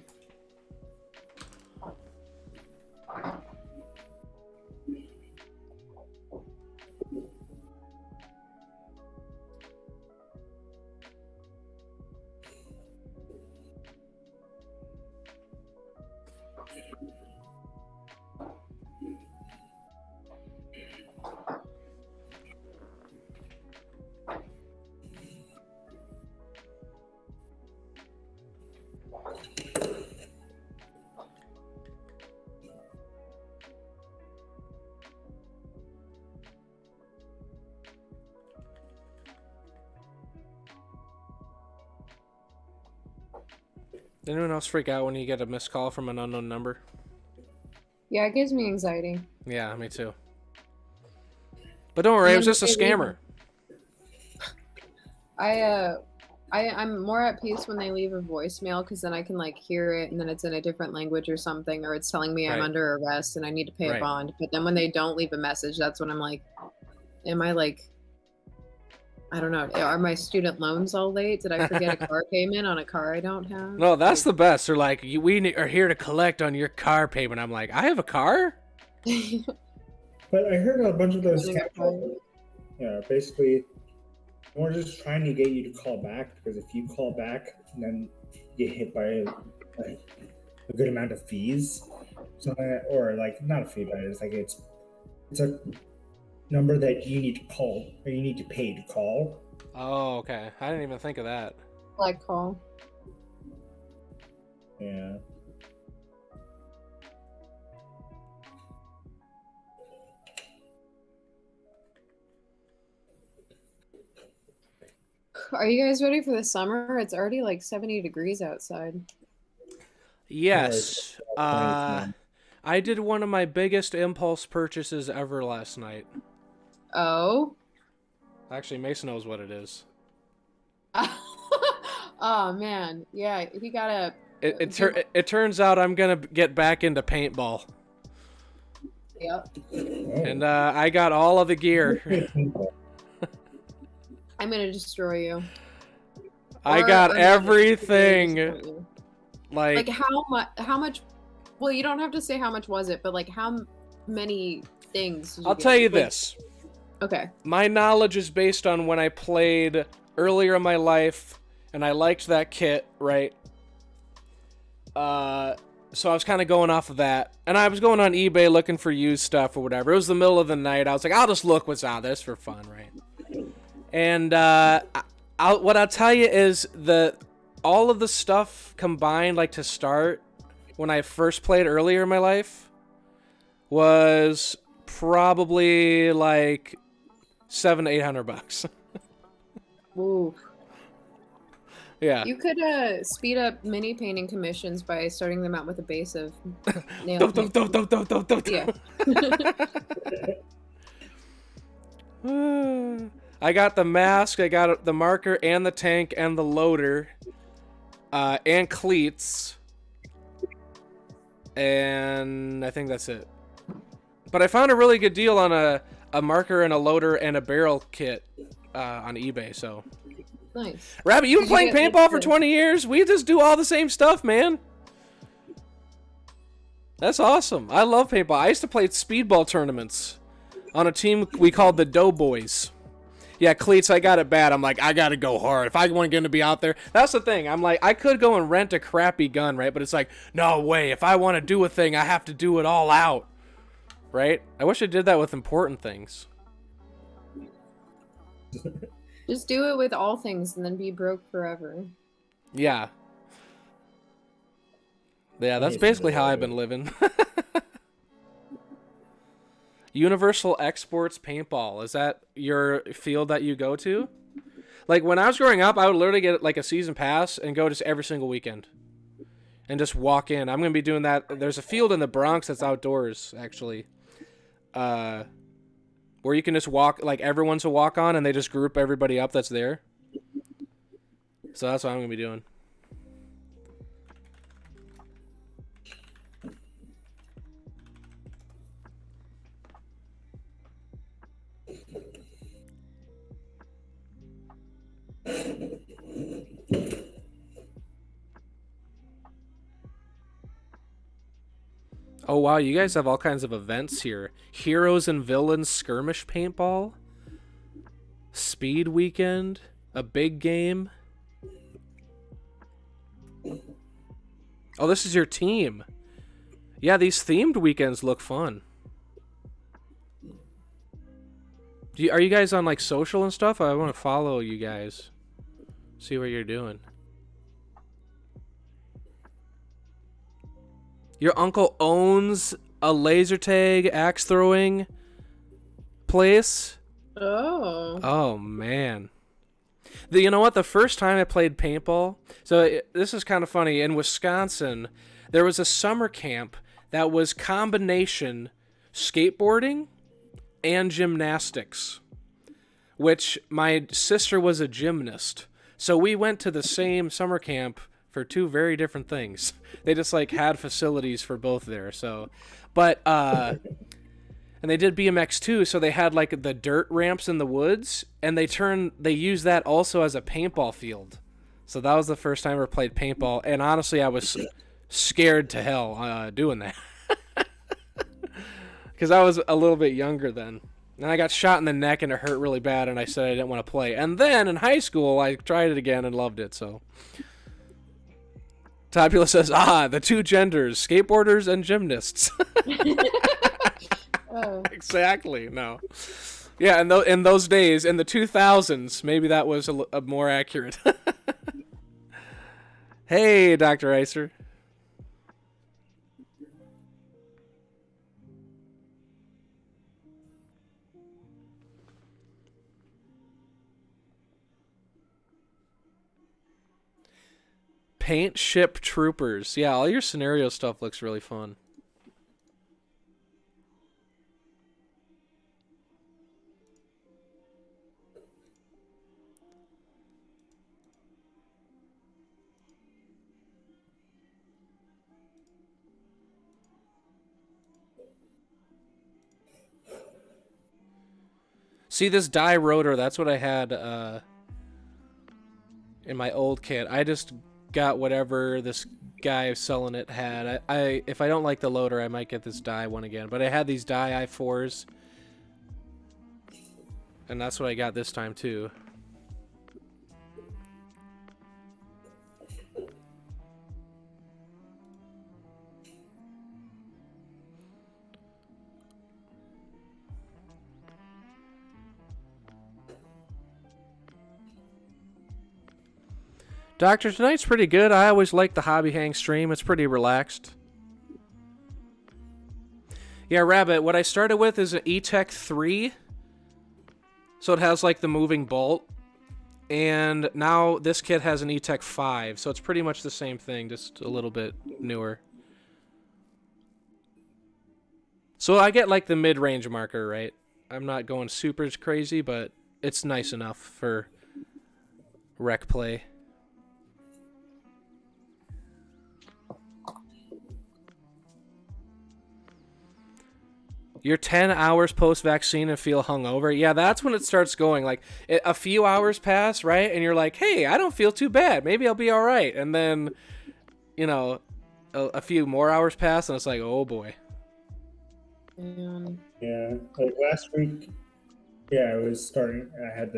Anyone else freak out when you get a missed call from an unknown number? Yeah, it gives me anxiety. Yeah, me too. But don't worry, it was just a scammer. I'm more at peace when they leave a voicemail because then I can like hear it and then it's in a different language or something, or it's telling me I'm Right. under arrest and I need to pay Right. a bond. But then when they don't leave a message, that's when I'm like, am I like, I don't know, are my student loans all late? Did I forget a car payment on a car I don't have? No, that's the best. They're like, we are here to collect on your car payment. I'm like, I have a car? But I heard a bunch of those Getting a scam calls, basically, we're just trying to get you to call back because if you call back, then you get hit by a good amount of fees, or like not a fee, but it's like it's a number that you need to call or you need to pay to call. Oh, okay. I didn't even think of that. Like call. Yeah. Are you guys ready for the summer? It's already like 70 degrees outside. Yes. I did one of my biggest impulse purchases ever last night. Oh? Actually, Mason knows what it is. Oh man, yeah, he got a. It turns out I'm gonna get back into paintball, Yep. and I got all of the gear. I'm gonna destroy you. I Or got I'm gonna everything. destroy you. Like Like how much? How much? Well, you don't have to say how much was it, but like how many things? Did I'll get? tell you Like, this. Okay. My knowledge is based on when I played earlier in my life, and I liked that kit, right? So I was kind of going off of that, and I was going on eBay looking for used stuff or whatever. It was the middle of the night. I was like, I'll just look what's out there. It's for fun, right? And what I'll tell you is all of the stuff combined, like to start when I first played earlier in my life, was probably like $700 to $800. Ooh. Yeah. You could speed up mini painting commissions by starting them out with a base of nail Dum, paint. dum, dum, dum, dum, dum, dum. Yeah. I got the mask, I got the marker and the tank and the loader, and cleats, and I think that's it. But I found a really good deal on a marker and a loader and a barrel kit on eBay, so... Nice. Rabbit, you've been playing get, like, paintball for the- 20 years? We just do all the same stuff, man. That's awesome. I love paintball. I used to play speedball tournaments on a team we called the Doughboys. Yeah, cleats, I got it bad. I'm like, I gotta go hard. If I want to be out there, that's the thing. I'm like, I could go and rent a crappy gun, right? But it's like, no way. If I want to do a thing, I have to do it all out, right? I wish I did that with important things. Just do it with all things and then be broke forever. Yeah. Yeah, that's basically how I've been living. Universal Exports Paintball. Is that your field that you go to? Like, when I was growing up, I would literally get, like, a season pass and go just every single weekend. And just walk in. I'm going to be doing that. There's a field in the Bronx that's outdoors, actually. Where you can just walk, like, everyone's a walk-on, and they just group everybody up that's there. So that's what I'm going to be doing. Oh wow, you guys have all kinds of events here. Heroes and Villains Skirmish Paintball, Speed Weekend, a big game. Oh, this is your team. Yeah, these themed weekends look fun. Are you guys on like social and stuff? I want to follow you guys. See what you're doing. Your uncle owns a laser tag axe throwing place? Oh. Oh, man. You know what? The first time I played paintball, this is kind of funny. In Wisconsin, there was a summer camp that was combination skateboarding and gymnastics, which my sister was a gymnast. So we went to the same summer camp for two very different things. They just like had facilities for both there. So, but and they did BMX too. So they had like the dirt ramps in the woods, and they used that also as a paintball field. So that was the first time I ever played paintball, and honestly, I was scared to hell doing that because I was a little bit younger then. And I got shot in the neck and it hurt really bad, and I said I didn't want to play. And then in high school, I tried it again and loved it. So Tabula says, the two genders, skateboarders and gymnasts. Oh. Exactly. No. Yeah, and in those days, in the 2000s, maybe that was a more accurate. Hey, Dr. Icer. Paint ship troopers. Yeah, all your scenario stuff looks really fun. See this die rotor, that's what I had in my old kit. I just got whatever this guy selling it had. I if I don't like the loader, I might get this die one again. But I had these die i4s, and that's what I got this time too. Doctor, tonight's pretty good. I always like the Hobby Hang stream. It's pretty relaxed. Yeah, Rabbit, what I started with is an E-Tech 3. So it has like the moving bolt. And now this kit has an E-Tech 5. So it's pretty much the same thing, just a little bit newer. So I get like the mid-range marker, right? I'm not going super crazy, but it's nice enough for rec play. You're 10 hours post-vaccine and feel hungover. Yeah, that's when it starts going. Like, a few hours pass, right? And you're like, hey, I don't feel too bad. Maybe I'll be all right. And then, you know, a few more hours pass, and it's like, oh, boy. Yeah, like last week, yeah, I was starting. I had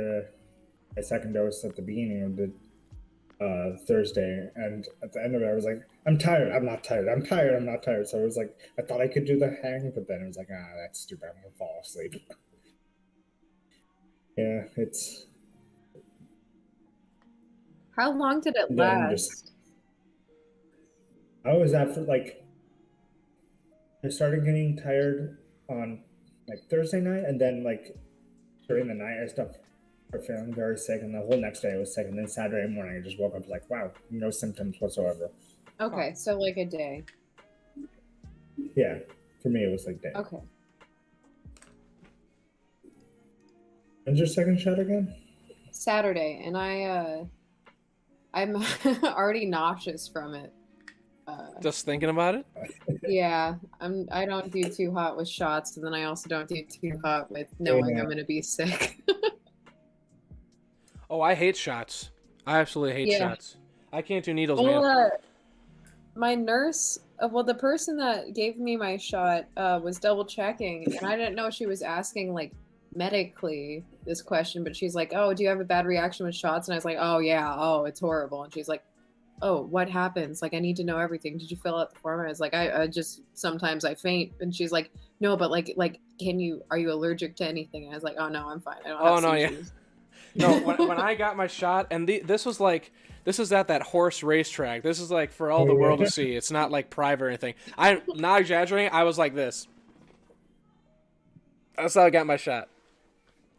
my second dose at the beginning of the Thursday, and at the end of it, I was like, I'm tired. I'm not tired. I'm tired. I'm not tired. So it was like, I thought I could do the hang, but then it was like, that's stupid. I'm gonna fall asleep. Yeah, it's. How long did it last? I was after like. I started getting tired on like Thursday night, and then like during the night, I started feeling very sick, and the whole next day I was sick, and then Saturday morning I just woke up like, wow, no symptoms whatsoever. Okay, so like a day. Yeah, for me it was like day. Okay. When's your second shot again? Saturday, and I'm already nauseous from it. Just thinking about it? Yeah, I don't do too hot with shots, and then I also don't do too hot with knowing I'm going to be sick. Oh, I hate shots. I absolutely hate shots. I can't do needles, well, man. My nurse, the person that gave me my shot was double checking, and I didn't know she was asking like medically this question, but she's like, "Oh, do you have a bad reaction with shots?" And I was like, "Oh yeah, oh it's horrible." And she's like, "Oh, what happens? Like, I need to know everything. Did you fill out the form?" I was like, I just sometimes I faint." And she's like, "No, but like, are you allergic to anything?" And I was like, "Oh no, I'm fine. I don't have seizures." No, when I got my shot, and this was at that horse racetrack. This is like for all the world to see. It's not like private or anything. I'm not exaggerating. I was like this. That's how I got my shot.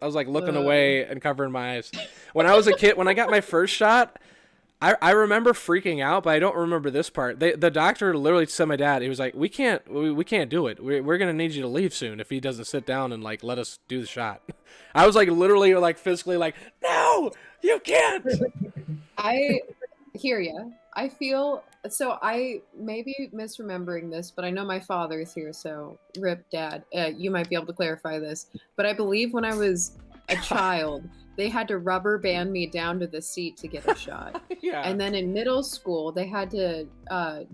I was like looking away and covering my eyes. When I was a kid, when I got my first shot, I remember freaking out, but I don't remember this part. The doctor literally said to my dad, he was like, we can't do it. We're going to need you to leave soon if he doesn't sit down and like let us do the shot. I was like literally like physically like, no, you can't. I hear you. I feel so. I may be misremembering this, but I know my father is here, so rip dad. You might be able to clarify this. But I believe when I was a child, they had to rubber band me down to the seat to get a shot. Yeah. And then in middle school, they had to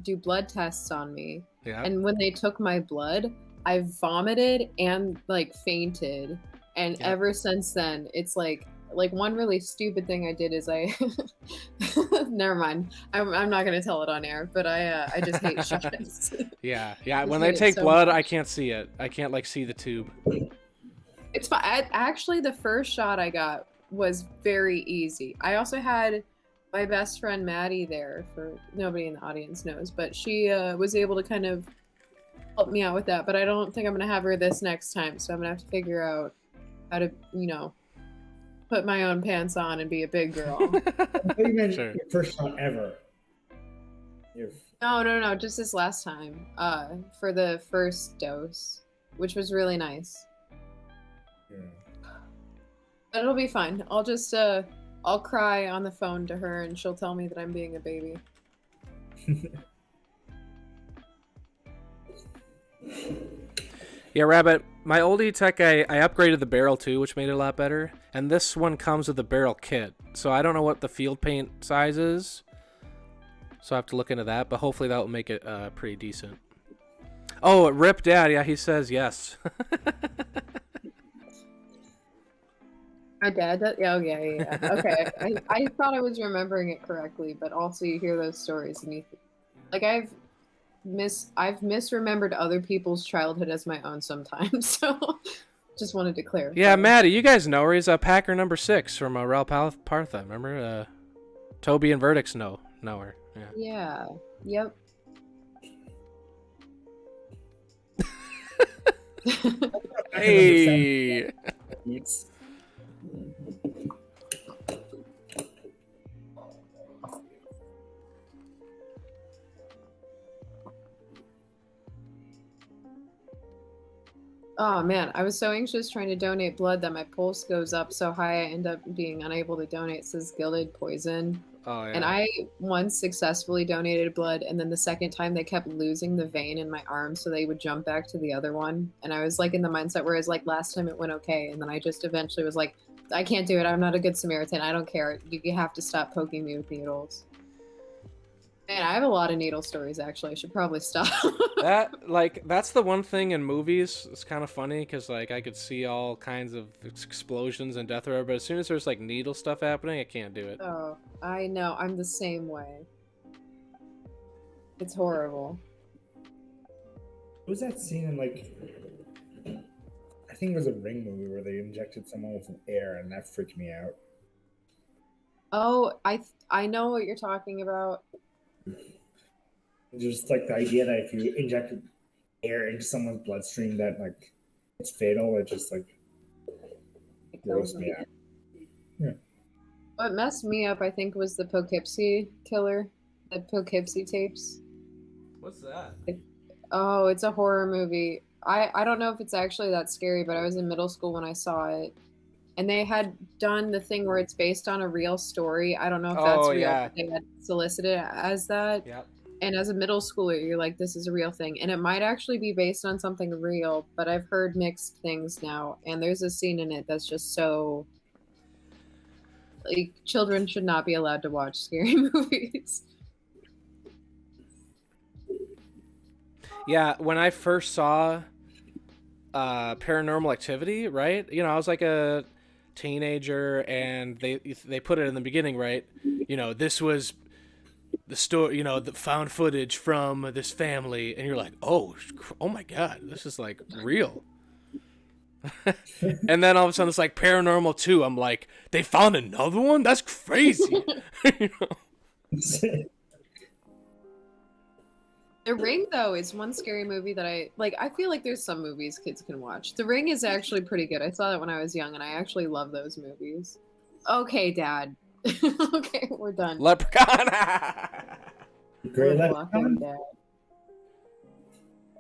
do blood tests on me. Yeah. And when they took my blood, I vomited and like fainted. And ever since then, it's like one really stupid thing I did is I never mind. I'm not gonna tell it on air, but I just hate shots. Yeah. When they take blood, I can't see it. I can't like see the tube. It's fine. Actually, the first shot I got was very easy. I also had my best friend Maddie there, for nobody in the audience knows, but she was able to kind of help me out with that. But I don't think I'm gonna have her this next time, so I'm gonna have to figure out how to, put my own pants on and be a big girl. Sure. Your first shot ever. No, just this last time. For the first dose, which was really nice. Yeah. But it'll be fine. I'll just I'll cry on the phone to her and she'll tell me that I'm being a baby. Yeah, Rabbit, my old E-Tech, I upgraded the barrel too, which made it a lot better. And this one comes with a barrel kit. So I don't know what the field paint size is. So I have to look into that, but hopefully that will make it pretty decent. Oh, Rip Dad, yeah, he says yes. My dad does? Yeah. Okay. I thought I was remembering it correctly, but also you hear those stories and you like I've misremembered other people's childhood as my own sometimes, so just wanted to clarify. Yeah, Maddie, you guys know her. He's a Packer number 6 from Real Partha. Remember? Toby and Verdicts know her. Yeah. Yep. Hey. Oh man, I was so anxious trying to donate blood that my pulse goes up so high I end up being unable to donate, says Gilded Poison. Oh, yeah. And I once successfully donated blood, and then the second time they kept losing the vein in my arm, so they would jump back to the other one. And I was like in the mindset where it's like last time it went okay, and then I just eventually was like, I can't do it. I'm not a good Samaritan. I don't care. You have to stop poking me with needles. Man, I have a lot of needle stories, actually. I should probably stop. That's the one thing in movies. It's kind of funny because, like, I could see all kinds of explosions and death row, but as soon as there's, like, needle stuff happening, I can't do it. Oh, I know. I'm the same way. It's horrible. What was that scene in, like, I think it was a Ring movie where they injected someone with an air, and that freaked me out. Oh, I know what you're talking about. Just like the idea that if you inject air into someone's bloodstream that like it's fatal, it just like grossed me out. Yeah. What messed me up, I think, was the Poughkeepsie killer, the Poughkeepsie tapes. What's that? It's a horror movie. I don't know if it's actually that scary, but I was in middle school when I saw it. And they had done the thing where it's based on a real story. I don't know if that's real, yeah. but they had solicited it as that. Yep. And as a middle schooler, you're like, this is a real thing. And it might actually be based on something real, but I've heard mixed things now. And there's a scene in it that's just so... Like, children should not be allowed to watch scary movies. Yeah, when I first saw Paranormal Activity, right? You know, I was like a teenager, and they put it in the beginning, right? You know, this was the story, you know, the found footage from this family, and you're like, oh my god, this is like real. And then all of a sudden it's like Paranormal 2. I'm like, they found another one? That's crazy. You know? The Ring, though, is one scary movie that I like. I feel like there's some movies kids can watch. The Ring is actually pretty good. I saw that when I was young, and I actually love those movies. Okay, Dad. Okay, we're done. Leprechaun. Great We're Leprechaun? blocking Dad.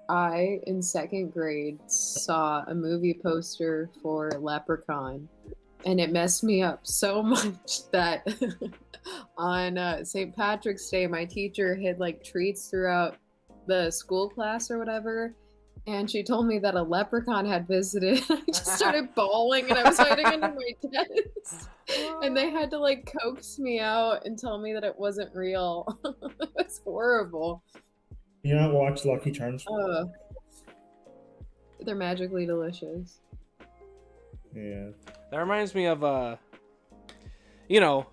I, in second grade, saw a movie poster for Leprechaun, and it messed me up so much that on St. Patrick's Day, my teacher hid like treats throughout the school class or whatever, and she told me that a leprechaun had visited. I just started bawling, and I was hiding under my desk, and they had to like coax me out and tell me that it wasn't real. It was horrible. You not watch Lucky Charms? They're magically delicious. Yeah. That reminds me of you know,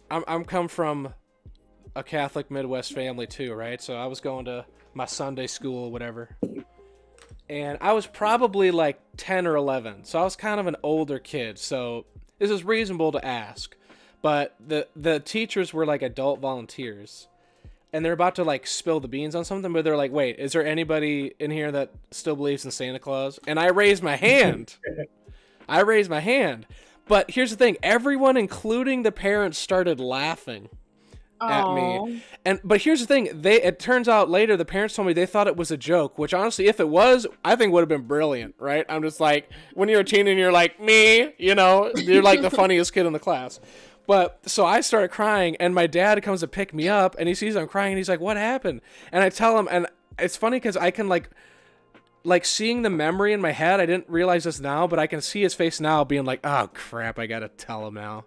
I'm come from a Catholic Midwest family too, right? So I was going to my Sunday school or whatever. And I was probably like 10 or 11. So I was kind of an older kid. So this is reasonable to ask. But the teachers were like adult volunteers. And they're about to like spill the beans on something, but they're like, wait, is there anybody in here that still believes in Santa Claus? And I raised my hand. But here's the thing. Everyone, including the parents, started laughing at me. But here's the thing. It turns out later, the parents told me they thought it was a joke, which honestly, if it was, I think would have been brilliant, right? I'm just like, when you're a teen and you're like, me, you know, you're like the funniest kid in the class. But so I started crying, and my dad comes to pick me up, and he sees I'm crying, and he's like, what happened? And I tell him, and it's funny because I can like seeing the memory in my head. I didn't realize this now, but I can see his face now being like, oh crap, I gotta tell him now.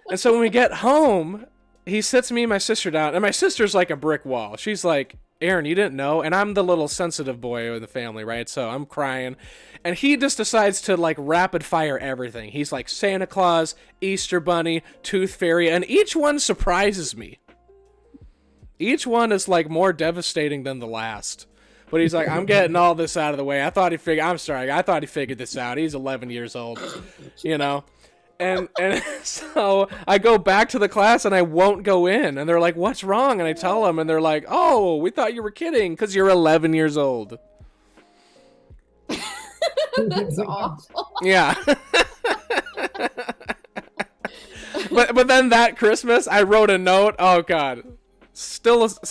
And so when we get home, he sits me and my sister down, and my sister's like a brick wall. She's like, Aaron, you didn't know? And I'm the little sensitive boy of the family, right? So I'm crying. And he just decides to like rapid fire everything. He's like Santa Claus, Easter Bunny, Tooth Fairy, and each one surprises me. Each one is like more devastating than the last. But he's like, I'm getting all this out of the way. I thought he figured this out. He's 11 years old, you know? And so I go back to the class and I won't go in. And they're like, what's wrong? And I tell them, and they're like, oh, we thought you were kidding because you're 11 years old. That's awful. Yeah. but then that Christmas, I wrote a note. Oh, God.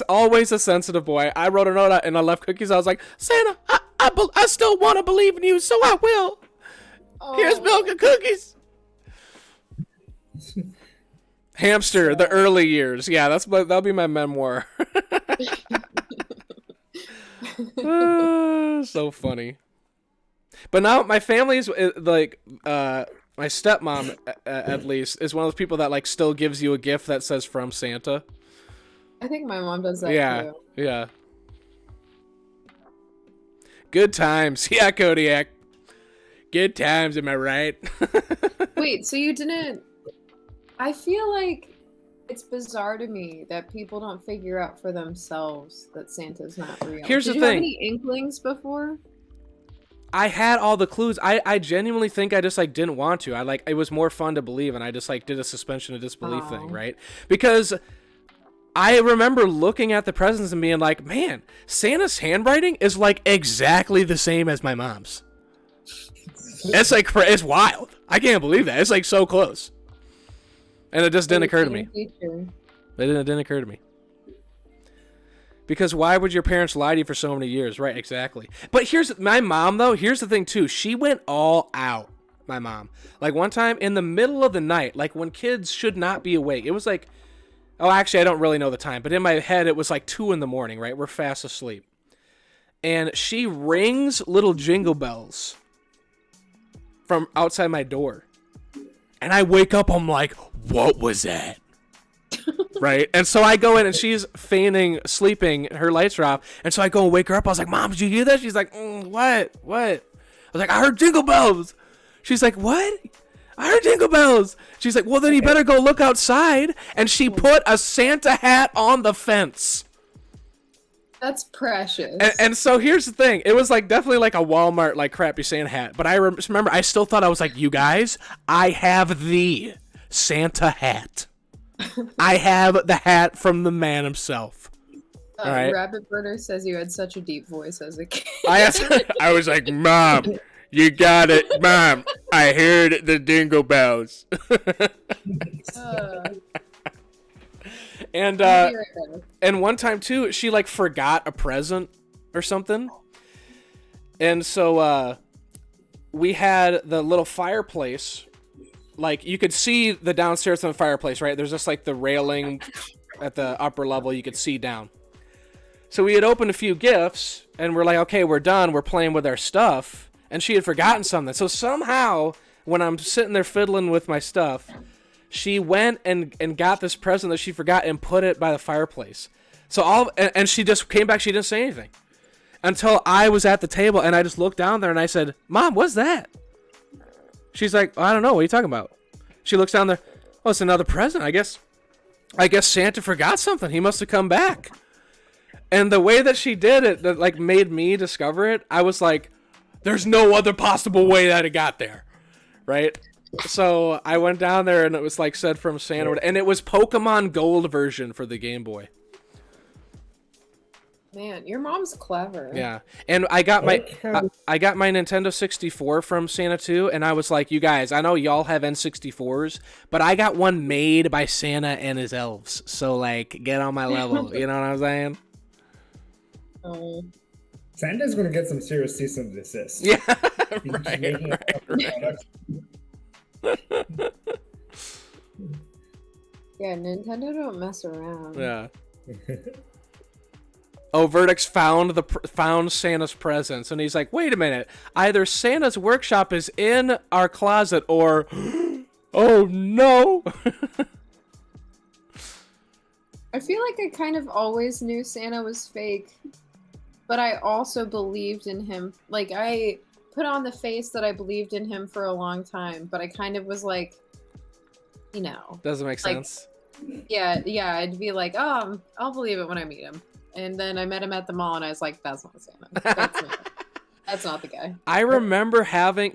Always a sensitive boy. I wrote a note out and I left cookies. I was like, Santa, I still want to believe in you, so I will. Here's milk and cookies. Hamster, the early years. Yeah, that'll be my memoir. So funny. But now my family's like my stepmom at least is one of those people that like still gives you a gift that says from Santa. I think my mom does that too. Yeah. Good times. Yeah, Kodiak. Good times, am I right? Wait, so you didn't... I feel like it's bizarre to me that people don't figure out for themselves that Santa's not real. Here's Did the you thing. have any inklings before? I had all the clues. I genuinely think I just like didn't want to. It was more fun to believe, and I just like did a suspension of disbelief thing, right? Because I remember looking at the presents and being like, man, Santa's handwriting is like exactly the same as my mom's. It's like, it's wild. I can't believe that. It's like so close. And it just didn't occur to me. It didn't occur to me. Because why would your parents lie to you for so many years? Right, exactly. But here's my mom, though. Here's the thing, too. She went all out, my mom. Like, one time in the middle of the night, like when kids should not be awake. It was like, oh, actually, I don't really know the time. But in my head, it was like 2 a.m, right? We're fast asleep. And she rings little jingle bells from outside my door. And I wake up, I'm like, what was that? Right? And so I go in and she's feigning sleeping, her lights are off, and so I go and wake her up. I was like, Mom, did you hear that? She's like, what? I was like, I heard jingle bells. She's like, what? I heard jingle bells. She's like, well, then you better go look outside. And she put a Santa hat on the fence. That's precious. And so here's the thing. It was like definitely like a Walmart like crappy Santa hat. But I remember I still thought, I was like, you guys, I have the Santa hat. I have the hat from the man himself. All right. Rabbit Burner says you had such a deep voice as a kid. I was like, Mom, you got it, Mom. I heard the dingle bells. And I'll be right back. and one time too, she like forgot a present or something, and so we had the little fireplace. Like you could see the downstairs from the fireplace, right? There's just like the railing at the upper level you could see down. So we had opened a few gifts, and we're like, okay, we're done. We're playing with our stuff. And she had forgotten something. So somehow, when I'm sitting there fiddling with my stuff, she went and got this present that she forgot and put it by the fireplace. So and she just came back. She didn't say anything until I was at the table, and I just looked down there, and I said, Mom, what's that? She's like, I don't know. What are you talking about? She looks down there. Oh, it's another present. I guess Santa forgot something. He must have come back. And the way that she did it, that like made me discover it, I was like, there's no other possible way that it got there, right? So I went down there and it was like said from Santa, and it was Pokemon Gold version for the Game Boy. Man, your mom's clever. Yeah, and I got my Nintendo 64 from Santa too, and I was like, you guys, I know y'all have N64s, but I got one made by Santa and his elves, so like, get on my level. You know what I'm saying? Santa's going to get some serious cease and desist. Yeah, He's right. making a product. Yeah, Nintendo don't mess around. Yeah. Oh, Vertex found Santa's presents, and he's like, wait a minute, either Santa's workshop is in our closet, or oh no. I feel like I kind of always knew Santa was fake, but I also believed in him. Like, I put on the face that I believed in him for a long time, but I kind of was like, you know. Doesn't make like, sense. Yeah, I'd be like, oh, I'll believe it when I meet him. And then I met him at the mall, and I was like, that's not Santa. That's not the guy. I remember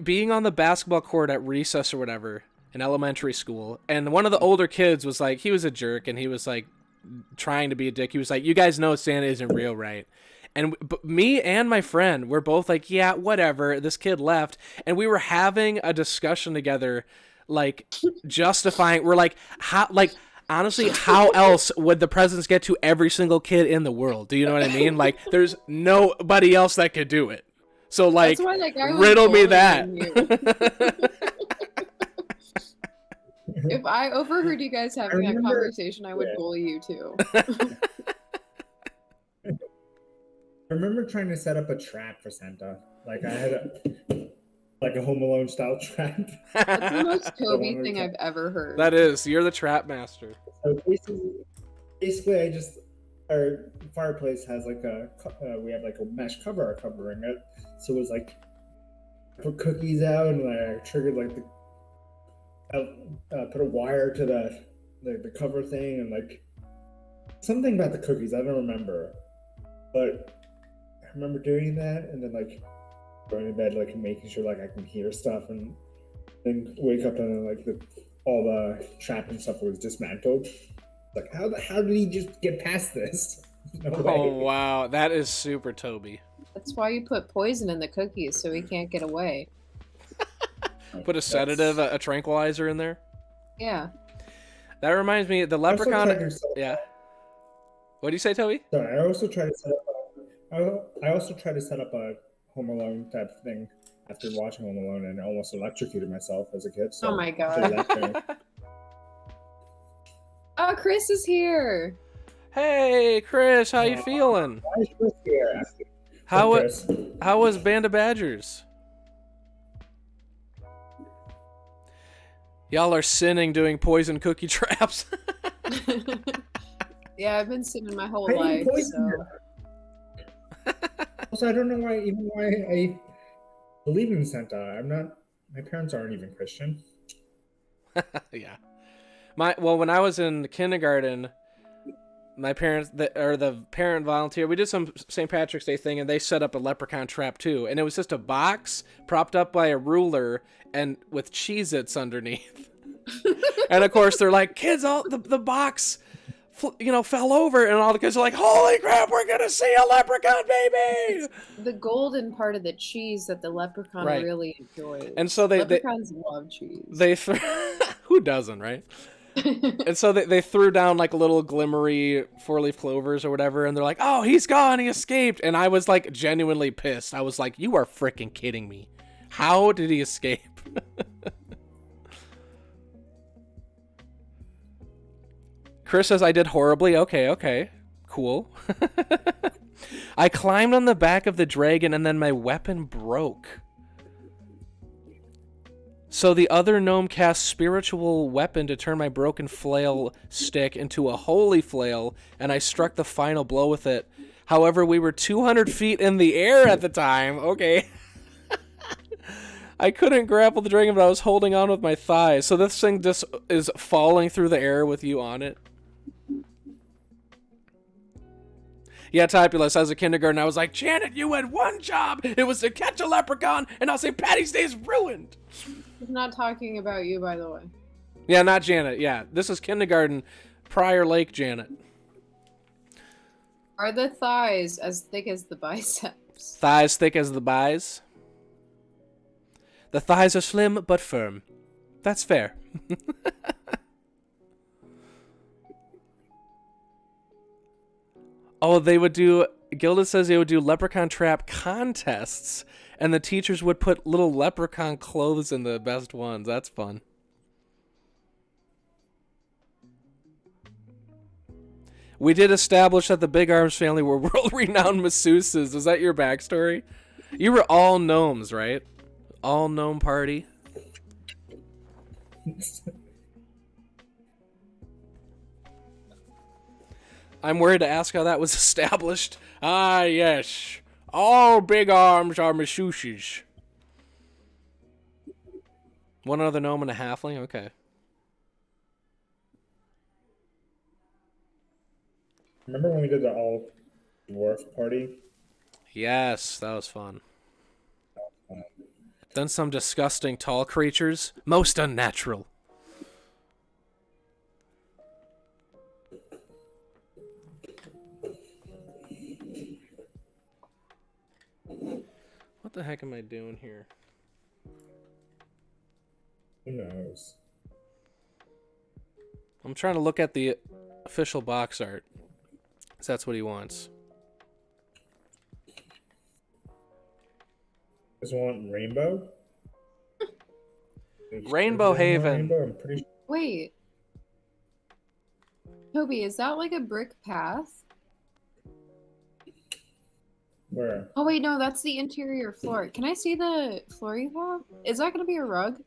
being on the basketball court at recess or whatever in elementary school, and one of the older kids was like, he was a jerk, and he was like trying to be a dick. He was like, you guys know Santa isn't real, right? And me and my friend were both like, yeah, whatever. This kid left, and we were having a discussion together, like justifying. We're like, how, like. Honestly, how else would the presents get to every single kid in the world? Do you know what I mean? Like, there's nobody else that could do it. So, like, that's why that guy was riddle me that. If I overheard you guys having that conversation, I would bully you too. I remember trying to set up a trap for Santa. Like, I had a Home Alone style trap. That's the most Toby thing I've ever heard. That is, you're the trap master. So basically, our fireplace has like we have like a mesh cover covering it. So it was like, put cookies out, and I triggered like put a wire to the cover thing, and like something about the cookies. I don't remember, but I remember doing that, and then like going to bed, like making sure like I can hear stuff, and then wake up and then like all the trap and stuff was dismantled. Like how did he just get past this? No way. Oh wow, that is super Toby. That's why you put poison in the cookies so he can't get away. Put a sedative, a tranquilizer in there. Yeah. That reminds me, the leprechaun. Yeah. What do you say, Toby? Sorry, I also tried to set up a Home Alone type of thing after watching Home Alone, and I almost electrocuted myself as a kid. So oh my god. Oh, Chris is here. Hey, Chris, how you feeling? Why is Chris here? How was Band of Badgers? Y'all are sinning doing poison cookie traps. Yeah, I've been sinning my whole life. So. Also, I don't know why I believe in Santa. My parents aren't even Christian. Yeah. When I was in kindergarten, my parents, the parent volunteer, we did some St. Patrick's Day thing, and they set up a leprechaun trap too. And it was just a box propped up by a ruler and with Cheez-Its underneath. And of course, they're like, kids, all the box fell over, and all the kids are like, "Holy crap, we're gonna see a leprechaun baby!" The golden part of the cheese that the leprechaun Right. really enjoys. And so Leprechauns love cheese. who doesn't, right? And so they threw down like little glimmery 4-leaf clovers or whatever, and they're like, "Oh, he's gone, he escaped." And I was like genuinely pissed. I was like, "You are freaking kidding me. How did he escape?" Chris says I did horribly. Okay. Cool. I climbed on the back of the dragon and then my weapon broke. So the other gnome cast spiritual weapon to turn my broken flail stick into a holy flail, and I struck the final blow with it. However, we were 200 feet in the air at the time. Okay. I couldn't grapple the dragon, but I was holding on with my thighs. So this thing just is falling through the air with you on it. Yeah, Topulus, as a kindergarten, I was like, Janet, you had one job. It was to catch a leprechaun, and I'll say Patty's Day is ruined. He's not talking about you, by the way. Yeah, not Janet. Yeah, this is kindergarten, Prior Lake Janet. Are the thighs as thick as the biceps? Thighs thick as the buys. The thighs are slim but firm. That's fair. Oh, they would do... Gilda says they would do leprechaun trap contests, and the teachers would put little leprechaun clothes in the best ones. That's fun. We did establish that the Big Arms family were world-renowned masseuses. Is that your backstory? You were all gnomes, right? All gnome party. I'm worried to ask how that was established. Ah, yes. All big arms are masseuses. One other gnome and a halfling? Okay. Remember when we did the all dwarf party? Yes, that was fun. Then some disgusting tall creatures. Most unnatural. What the heck am I doing here? Who knows? I'm trying to look at the official box art. 'Cause that's what he wants. Does want rainbow? Rainbow Haven. Rainbow, I'm pretty sure. Wait. Toby, is that like a brick path? Where? Oh wait, no, that's the interior floor. Can I see the floor you have? Is that gonna be a rug?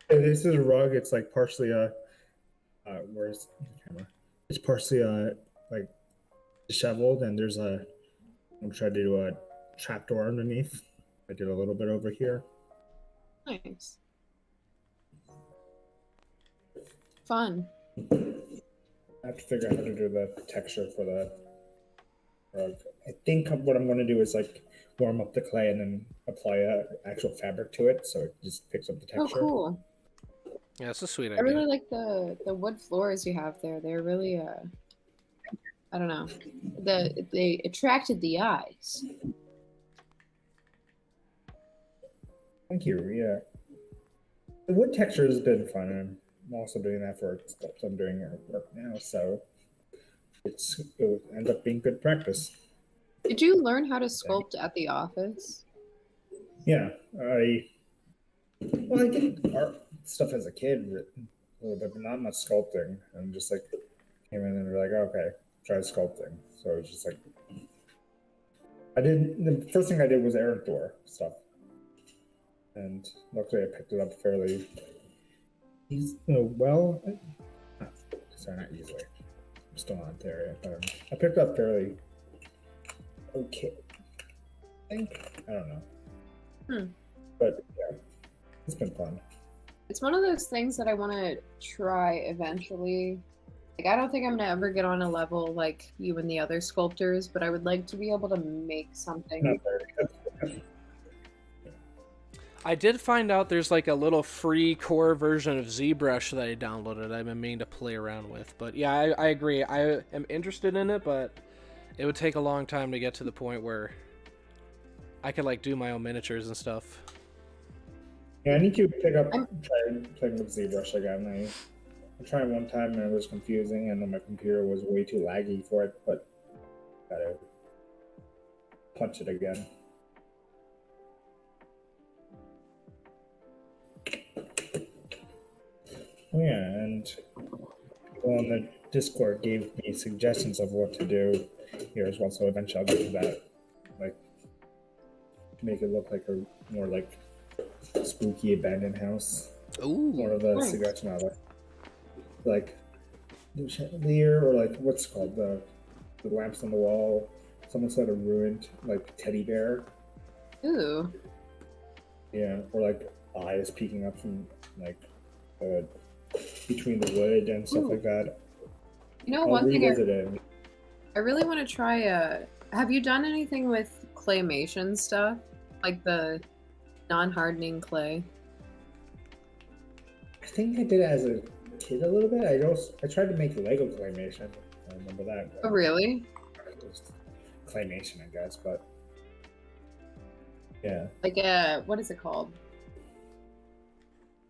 This is a rug. It's like partially where's the camera? It's partially like disheveled, and there's a. I'm trying to do a trapdoor underneath. I did a little bit over here. Nice. Fun. I have to figure out how to do the texture for the rug. I think what I'm going to do is like warm up the clay and then apply a actual fabric to it, so it just picks up the Oh, texture. cool. Yeah, it's a sweet I idea. really like the wood floors you have there. They're really I don't know. They attracted the eyes. Thank you. Yeah, the wood texture has been fun. I'm also doing that for sculpts I'm doing at work now, so it will end up being good practice. Did you learn how to sculpt at the office? Yeah, I did art stuff as a kid, a little bit, but not much sculpting. And just like came in and were like, okay, try sculpting. So it was just like the first thing I did was Aaron Thor stuff, and luckily I picked it up fairly well. Sorry, not easily. I'm still not there yet. I picked it up fairly okay. I think I don't know, but yeah, it's been fun. It's one of those things that I want to try eventually. Like, I don't think I'm gonna ever get on a level like you and the other sculptors, but I would like to be able to make something. Not very good. I did find out there's like a little free core version of ZBrush that I downloaded. I've been meaning to play around with, but yeah, I agree. I am interested in it, but it would take a long time to get to the point where I could like do my own miniatures and stuff. Yeah, I need to try I'm playing with ZBrush again. I tried one time and it was confusing, and then my computer was way too laggy for it. But gotta punch it again. Oh, yeah, and people on the Discord gave me suggestions of what to do here as well. So eventually I'll get to that, like to make it look like a more like spooky abandoned house. Ooh, One of the nice. suggestions I like the chandelier, or like what's it called, the lamps on the wall. Someone said a ruined like teddy bear. Ooh. Yeah, or like eyes peeking up from like uh, between the wood and stuff Ooh. like that. You know, I'll one thing revisit it. I really want to try. Have you done anything with claymation stuff, like the non-hardening clay? I think I did it as a kid a little bit. I tried to make Lego claymation. I remember that. Oh, really? It was claymation, I guess, but yeah. Like what is it called?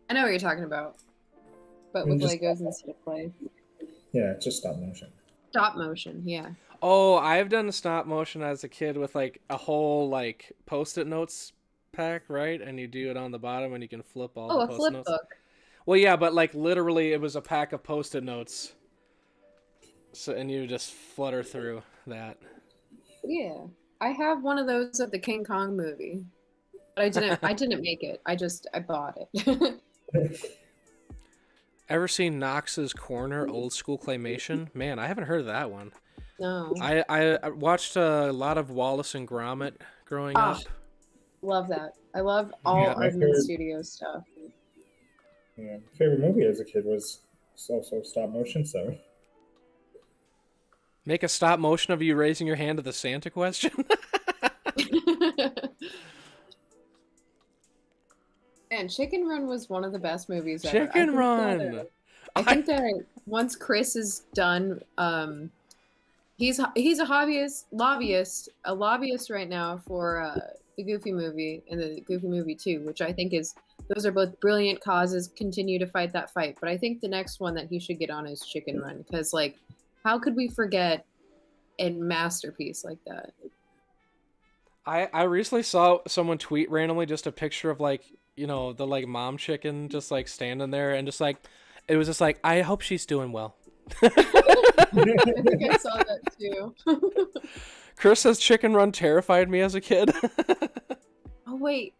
I know what you're talking about, but with Just- Legos instead of clay. Yeah, it's just stop motion. Stop motion, yeah. oh, I've done stop motion as a kid with like a whole like post-it notes pack, right? And you do it on the bottom, and you can flip all Oh, the a post-it flip notes. book. Well, yeah, but like literally, it was a pack of post-it notes. So and you just flutter through that. Yeah, I have one of those at the King Kong movie, but I didn't make it. I bought it. Ever seen Knox's Corner old school claymation? Man, I haven't heard of that one. No, I watched a lot of Wallace and Gromit growing Ah, up. love that. I love all Yeah, my Aardman favorite- Studios stuff. Yeah, my favorite movie as a kid was also stop motion. So Make a stop motion of you raising your hand to the Santa question. Man, Chicken Run was one of the best movies ever. Chicken Run. I think that once Chris is done, he's a lobbyist right now for the Goofy movie and the Goofy movie 2, which I think is, those are both brilliant causes. Continue to fight that fight. But I think the next one that he should get on is Chicken Run, because like, how could we forget a masterpiece like that? I recently saw someone tweet randomly just a picture of like, you know, the like mom chicken just like standing there, and just like it was just like, I hope she's doing well. I think I saw that too. Chris says Chicken Run terrified me as a kid. Oh wait,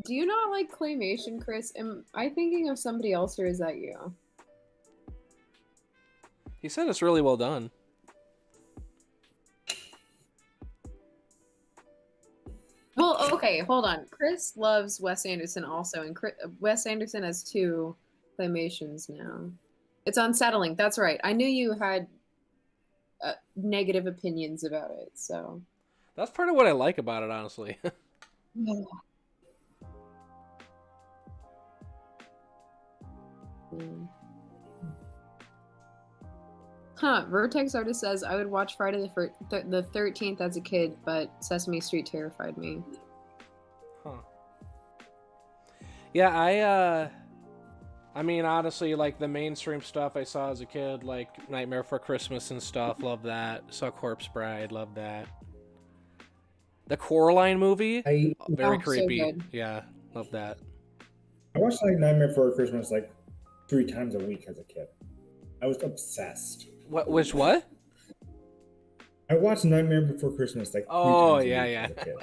do you not like claymation, Chris? Am I thinking of somebody else, or is that you? He said it's really well done. Well, okay, hold on. Chris loves Wes Anderson also, and Wes Anderson has 2 claymations now. It's unsettling. That's right. I knew you had negative opinions about it, so. That's part of what I like about it, honestly. Mm. Huh, Vertex Artist says, I would watch Friday the 13th as a kid, but Sesame Street terrified me. Huh. Yeah, I mean, honestly, like the mainstream stuff I saw as a kid, like Nightmare Before Christmas and stuff, love that. Saw Corpse Bride, love that. The Coraline movie, very Oh, so creepy. good. Yeah, love that. I watched like Nightmare Before Christmas like 3 times a week as a kid. I was obsessed. Which what? I watched Nightmare Before Christmas like 3 Oh, times a yeah, week yeah. as a kid.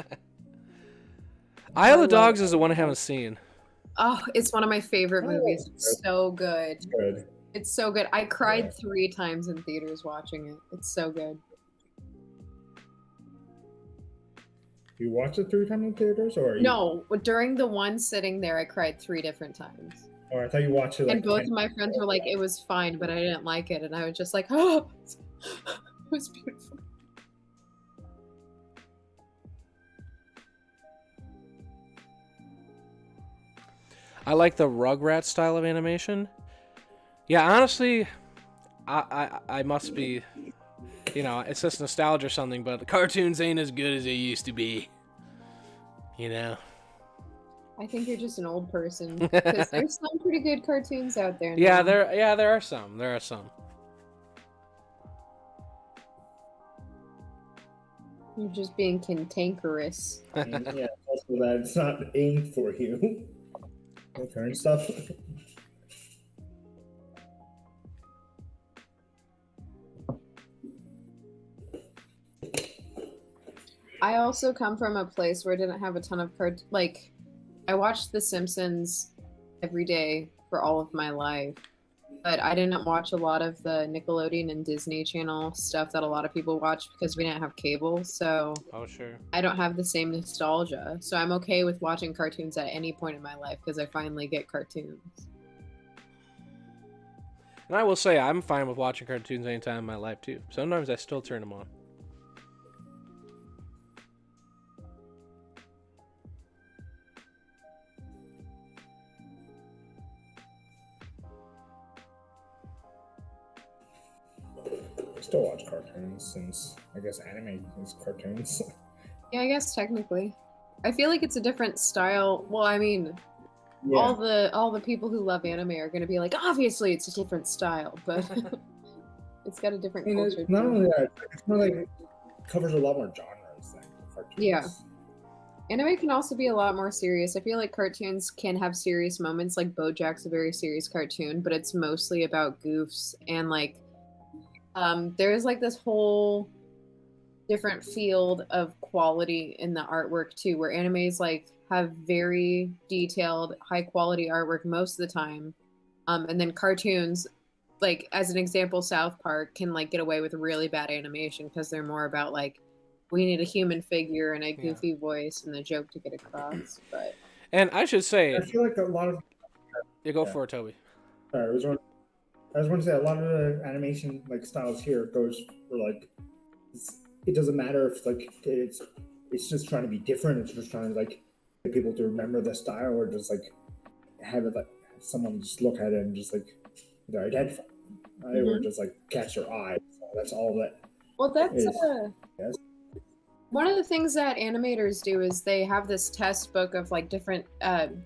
Isle I of Dogs love is the one I haven't seen. Oh, it's one of my favorite Oh, movies. It's so good. It's good. It's so good. I cried Yeah. 3 times in theaters watching it. It's so good. You watched it 3 times in theaters, or you, No, during the one sitting there, I cried 3 different times. Or I thought you watched it like And both 10 of my friends were like, it was fine, but I didn't like it. And I was just like, oh, it was beautiful. I like the Rugrats style of animation. Yeah, honestly, I must be, it's just nostalgia or something, but the cartoons ain't as good as they used to be. I think you're just an old person because there's some pretty good cartoons out there now. There are some. There are some. You're just being cantankerous. And yeah, also that it's not aimed for you. The current stuff. I also come from a place where I didn't have a ton of like, I watched The Simpsons every day for all of my life, but I didn't watch a lot of the Nickelodeon and Disney Channel stuff that a lot of people watch because we didn't have cable. So Oh, sure. I don't have the same nostalgia. So I'm okay with watching cartoons at any point in my life because I finally get cartoons. And I will say, I'm fine with watching cartoons anytime in my life, too. Sometimes I still turn them on. I still watch cartoons since I guess anime is cartoons. Yeah, I guess technically. I feel like it's a different style. Well, I mean, Yeah. all the people who love anime are going to be like, obviously it's a different style, but it's got a different And culture. it's not too. only that, it's more like it covers a lot more genres than cartoons. Yeah. Anime can also be a lot more serious. I feel like cartoons can have serious moments, like BoJack's a very serious cartoon, but it's mostly about goofs and like there's like this whole different field of quality in the artwork too, where animes like have very detailed, high quality artwork most of the time, and then cartoons, like as an example, South Park can like get away with really bad animation because they're more about like we need a human figure and a goofy voice and the joke to get across. But And I should say, I feel like a lot of you go for it, Toby. sorry, I was going to say a lot of the animation like styles here goes for like it doesn't matter if like it's just trying to be different. It's just trying to like get people to remember the style or just like have it like someone just look at it and just like they're identified, right? Or just like catch your eye. So that's all that. well, that's is. Yes. one of the things that animators do is they have this test book of like different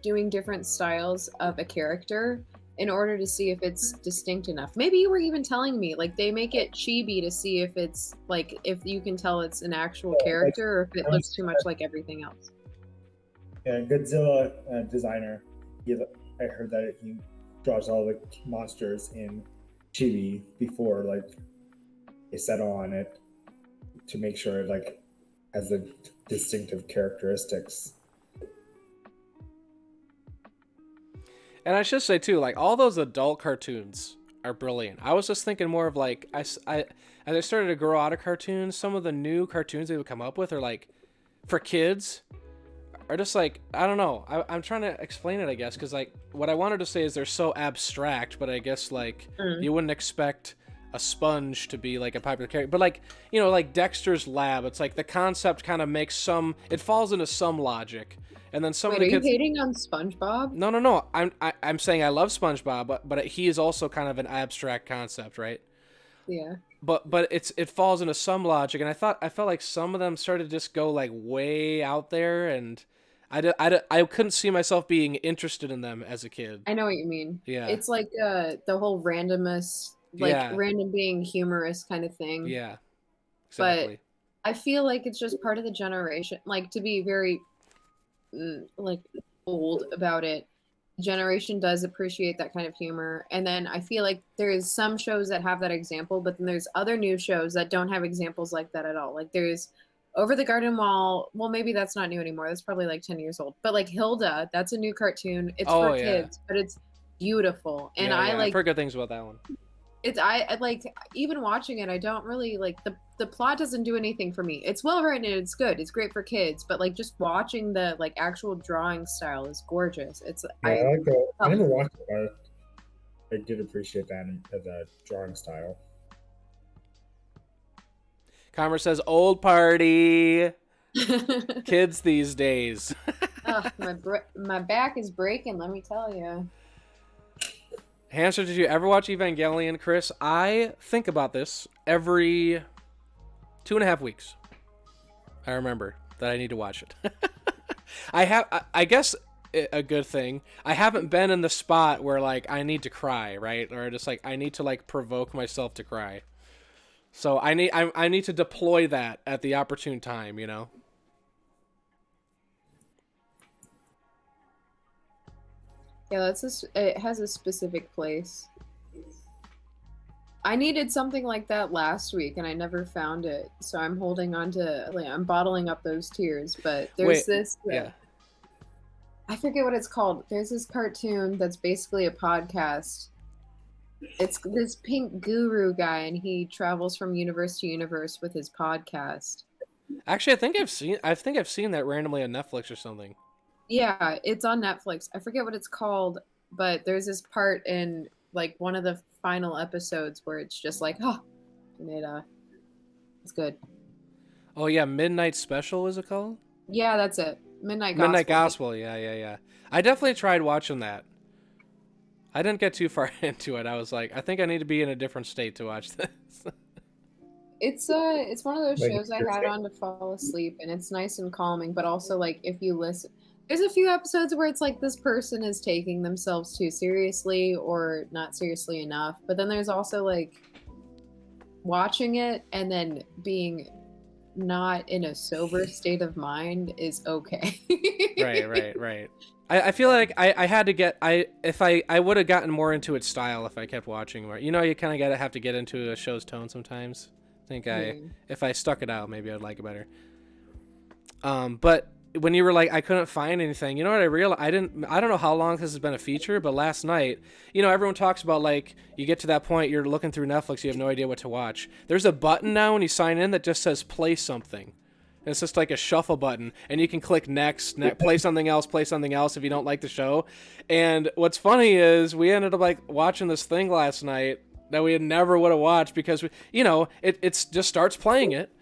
doing different styles of a character in order to see if it's distinct enough. Maybe you were even telling me like they make it chibi to see if it's like if you can tell it's an actual character or if it looks too much like everything else. Yeah, Godzilla designer. I heard that he draws all the monsters in chibi before like they settle on it to make sure it like has the distinctive characteristics. And I should say, too, like, all those adult cartoons are brilliant. I was just thinking more of, like, as I started to grow out of cartoons, some of the new cartoons they would come up with are, like, for kids, are just, like, I don't know. I'm trying to explain it, I guess, because, like, what I wanted to say is they're so abstract, but I guess, like, you wouldn't expect a sponge to be, like, a popular character. But, like, like Dexter's Lab, it's, like, the concept kind of makes it falls into some logic. And then some Wait, of the are kids. you hating on SpongeBob? No. I'm saying I love SpongeBob, but he is also kind of an abstract concept, right? Yeah. But it falls into some logic, and I felt like some of them started to just go like way out there, and I couldn't see myself being interested in them as a kid. I know what you mean. Yeah. It's like the whole randomness, like Yeah. random being humorous kind of thing. Yeah, exactly. But I feel like it's just part of the generation. Like to be very like old about it, generation does appreciate that kind of humor. And then I feel like there's some shows that have that example, but then there's other new shows that don't have examples like that at all. Like there's Over the Garden Wall. Well, maybe that's not new anymore. That's probably like 10 years old. But like Hilda, that's a new cartoon. It's for kids, but it's beautiful. And Yeah, I've heard good things about that one. I like even watching it, I don't really like the plot doesn't do anything for me. It's well written and it's good. It's great for kids, but like just watching the like actual drawing style is gorgeous. It's Yeah, I like that. I never watched it, but I did appreciate the drawing style. Commerce says old party. Kids these days. Ugh, my back is breaking, let me tell you. Hamster, did you ever watch Evangelion, Chris? I think about this every 2.5 weeks. I remember that I need to watch it. I guess a good thing. I haven't been in the spot where like I need to cry, right? Or just like I need to like provoke myself to cry. So I need to deploy that at the opportune time, you know. Yeah, it has a specific place. I needed something like that last week and I never found it. So I'm holding on to, like, I'm bottling up those tears, but there's this yeah. I forget what it's called. There's this cartoon that's basically a podcast. It's this pink guru guy and he travels from universe to universe with his podcast. Actually, I think I've seen that randomly on Netflix or something. Yeah, it's on Netflix. I forget what it's called, but there's this part in like one of the final episodes where it's just like, oh, and it's good. Oh yeah, Midnight Special is it called? Yeah, that's it. Midnight Gospel. Midnight Gospel. Yeah. I definitely tried watching that. I didn't get too far into it. I was like, I think I need to be in a different state to watch this. It's one of those shows I had on to fall asleep, and it's nice and calming, but also like if you listen, there's a few episodes where it's like this person is taking themselves too seriously or not seriously enough, but then there's also like watching it and then being not in a sober state of mind is okay. Right. I feel like I had to get I would have gotten more into its style if I kept watching more. You know, you kind of gotta have to get into a show's tone sometimes. I think if I stuck it out, maybe I'd like it better. But when you were like, I couldn't find anything, you know what I realized? I don't know how long this has been a feature, but last night, you know, everyone talks about like, you get to that point, you're looking through Netflix, you have no idea what to watch. There's a button now when you sign in that just says play something. And it's just like a shuffle button, and you can click next, play something else if you don't like the show. And what's funny is we ended up like watching this thing last night that we had never would have watched because it's just starts playing it,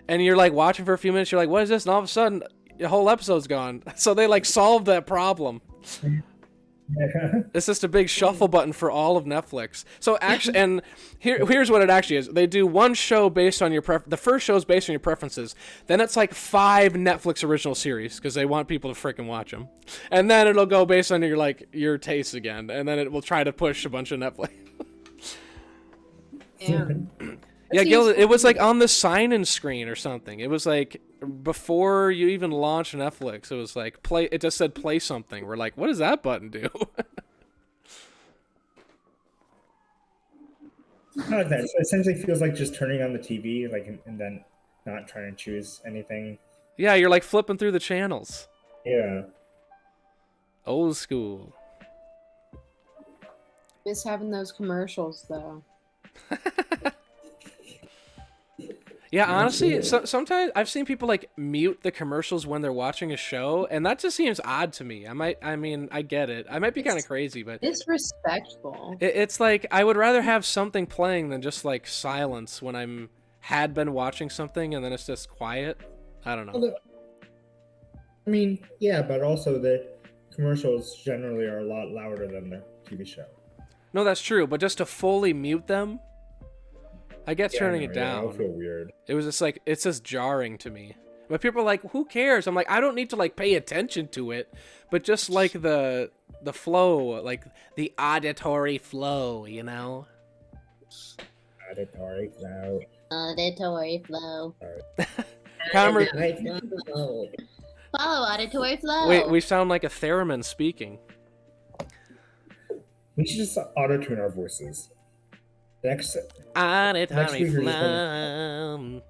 and you're like watching for a few minutes, you're like, what is this? And all of a sudden, the whole episode's gone. So they like solved that problem. Yeah. It's just a big shuffle button for all of Netflix. So actually, and here's what it actually is. They do one show based on the first show is based on your preferences. Then it's like 5 Netflix original series because they want people to freaking watch them. And then it'll go based on your tastes again. And then it will try to push a bunch of Netflix. Damn. Yeah, Gil, it was like on the sign-in screen or something. It was like before you even launched Netflix. It was like play. It just said play something. We're like, what does that button do? I like that. So it essentially feels like just turning on the TV, like, and then not trying to choose anything. Yeah, you're like flipping through the channels. Yeah. Old school. Miss having those commercials though. Yeah, honestly, sometimes I've seen people like mute the commercials when they're watching a show, and that just seems odd to me. I get it. I might be kind of crazy, but Disrespectful. it's like I would rather have something playing than just like silence when had been watching something and then it's just quiet. I don't know. I mean, yeah, but also the commercials generally are a lot louder than the TV show. No, that's true, but just to fully mute them, I get turning it down. I feel weird. It was just like, it's just jarring to me. But people are like, who cares? I'm like, I don't need to like pay attention to it, but just like the flow, like the auditory flow, you know? Auditory flow. Auditory flow. Cameron, Auditory flow. Follow auditory flow. wait, we sound like a theremin speaking. We should just auto-tune our voices. Next Auditory week we're just flow.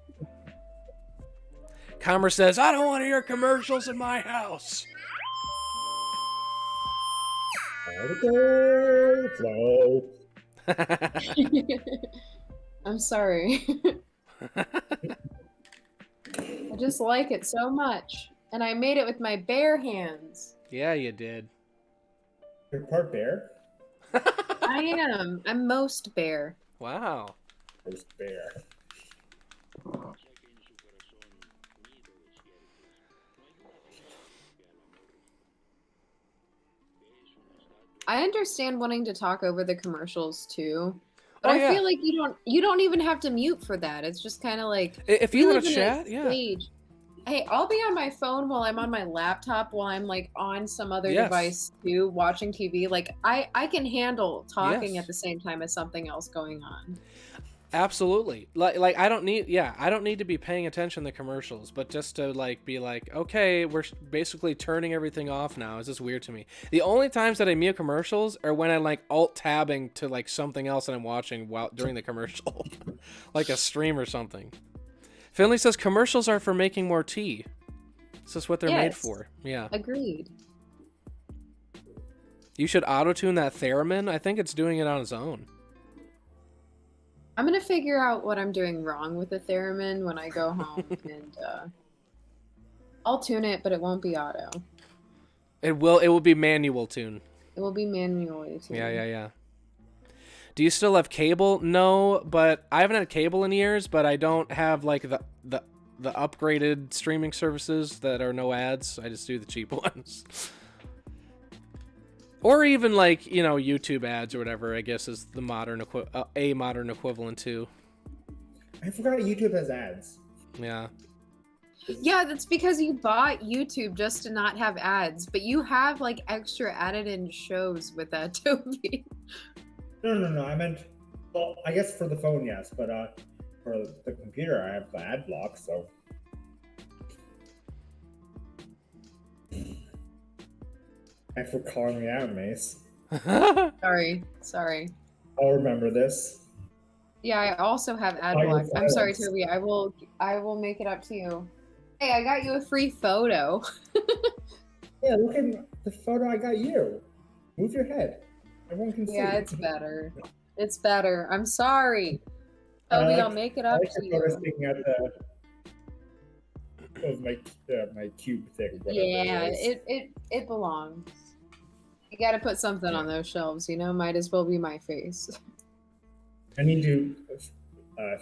Commerce says, I don't want to hear commercials in my house. Auditory flow. I'm sorry. I just like it so much. And I made it with my bare hands. Yeah, you did. You're part bear? I am. I'm most bare. Wow. Most bear. I understand wanting to talk over the commercials too, but Oh, I yeah. feel like you don't even have to mute for that. It's just kind of like If we you want live to in a chat, yeah. stage. Hey, I'll be on my phone while I'm on my laptop while I'm like on some other Yes. device too, watching TV. Like I can handle talking Yes. at the same time as something else going on. Absolutely. Like I don't need to be paying attention to commercials, but just to like be like, okay, we're basically turning everything off now. Is this weird to me? The only times that I mute commercials are when I like alt tabbing to like something else that I'm watching while during the commercial. Like a stream or something. Finley says commercials are for making more tea. This is what they're made Yes. for. Yeah. Agreed. You should auto-tune that theremin. I think it's doing it on its own. I'm gonna figure out what I'm doing wrong with the theremin when I go home, and I'll tune it, but it won't be auto. It will be manual tune. It will be manually tuned. Yeah. Do you still have cable? No, but I haven't had cable in years, but I don't have like the upgraded streaming services that are no ads. I just do the cheap ones. Or even like, YouTube ads or whatever, I guess is the modern equivalent too. I forgot YouTube has ads. Yeah. Yeah, that's because you bought YouTube just to not have ads, but you have like extra added in shows with that, Toby. No. I meant, well, I guess for the phone, yes, but for the computer, I have the ad block, so. Thanks for calling me out, Mace. Sorry. I'll remember this. Yeah, I also have ad Oh, you're block. I'm sorry, silence. Toby. I will make it up to you. Hey, I got you a free photo. Yeah, look at the photo I got you. Move your head. Everyone can see. Yeah, it's better. It's better. I'm sorry. Toby, I'll make it up to I was you. thinking at of my cube thing. Whatever Yeah, it is. it belongs. You gotta put something on those shelves, might as well be my face. I need to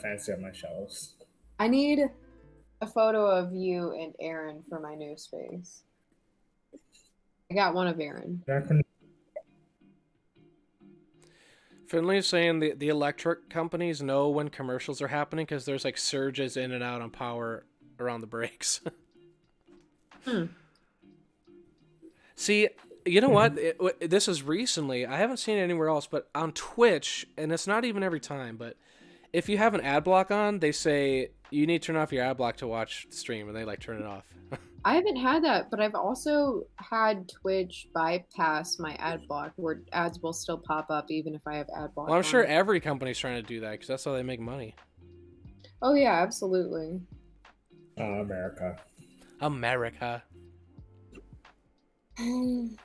fancy on my shelves. I need a photo of you and Aaron for my new space. I got one of Aaron. Finley is saying the electric companies know when commercials are happening because there's like surges in and out on power around the breaks. See, you know what? This is recently. I haven't seen it anywhere else, but on Twitch, and it's not even every time, but if you have an ad block on, they say you need to turn off your ad block to watch the stream, and they like turn it off. I haven't had that, but I've also had Twitch bypass my ad block where ads will still pop up even if I have ad block. Well, I'm sure on. every company's trying to do that because that's how they make money. Oh yeah, absolutely. America. America. I mean,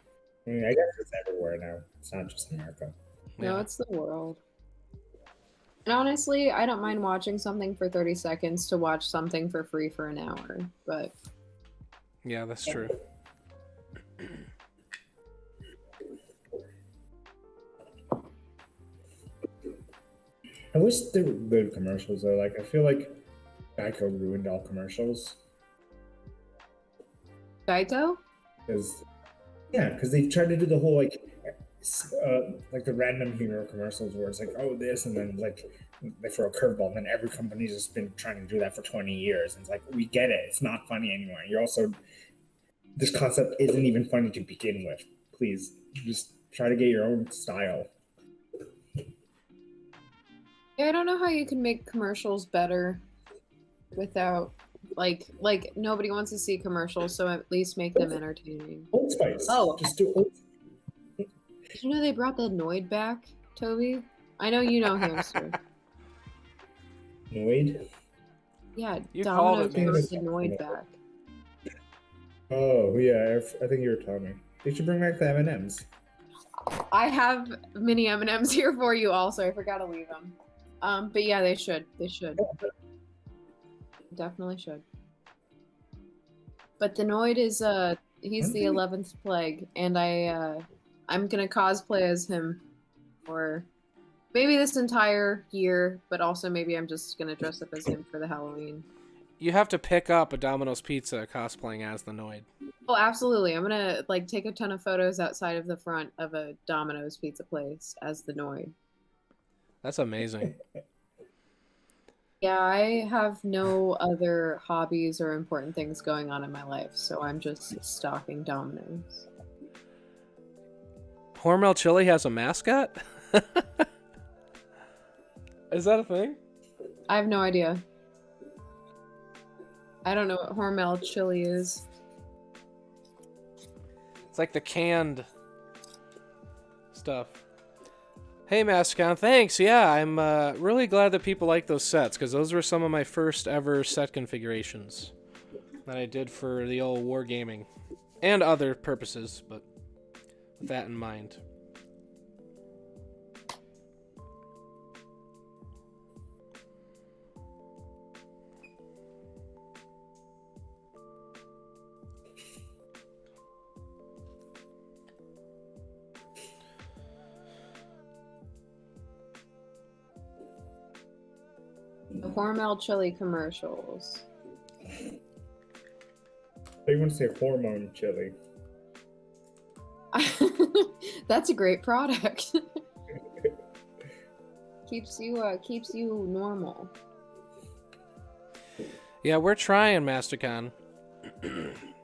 I guess it's everywhere now. It's not just America. No, Yeah. it's the world. And honestly, I don't mind watching something for 30 seconds to watch something for free for an hour, but Yeah, that's true. I wish there were good commercials though. Like I feel like Geico ruined all commercials Geico? because they tried to do the whole like the random hero commercials where it's like, oh, this, and then like they throw a curveball, and then every company's just been trying to do that for 20 years. And it's like, we get it. It's not funny anymore. You're also, this concept isn't even funny to begin with. Please, just try to get your own style. Yeah, I don't know how you can make commercials better without like nobody wants to see commercials, so at least make them entertaining. Old Spice. Oh. Just do Old Did you know they brought the Noid back, Toby? I know you know Hamster. Noid. Yeah, You called Domino's it, brought man. the Noid back. Oh, yeah, I think you were telling me. They should bring back the M&Ms. I have mini M&Ms here for you also. I forgot to leave them. But yeah, they should. They should. Definitely should. But the Noid is he's the 11th plague, and I'm gonna cosplay as him for maybe this entire year, but also maybe I'm just gonna dress up as him for the Halloween. You have to pick up a Domino's pizza cosplaying as the Noid. Oh, absolutely. I'm gonna like take a ton of photos outside of the front of a Domino's pizza place as the Noid. That's amazing. Yeah, I have no other hobbies or important things going on in my life, so I'm just stalking Domino's. Hormel Chili has a mascot? Is that a thing? I have no idea. I don't know what Hormel chili is. It's like the canned stuff. Hey, Mascon, thanks. Yeah, I'm really glad that people like those sets, because those were some of my first ever set configurations that I did for the old wargaming. And other purposes, but with that in mind. The Hormel chili commercials. They want to say hormone chili. That's a great product. keeps you normal. Yeah, we're trying, Mastercon.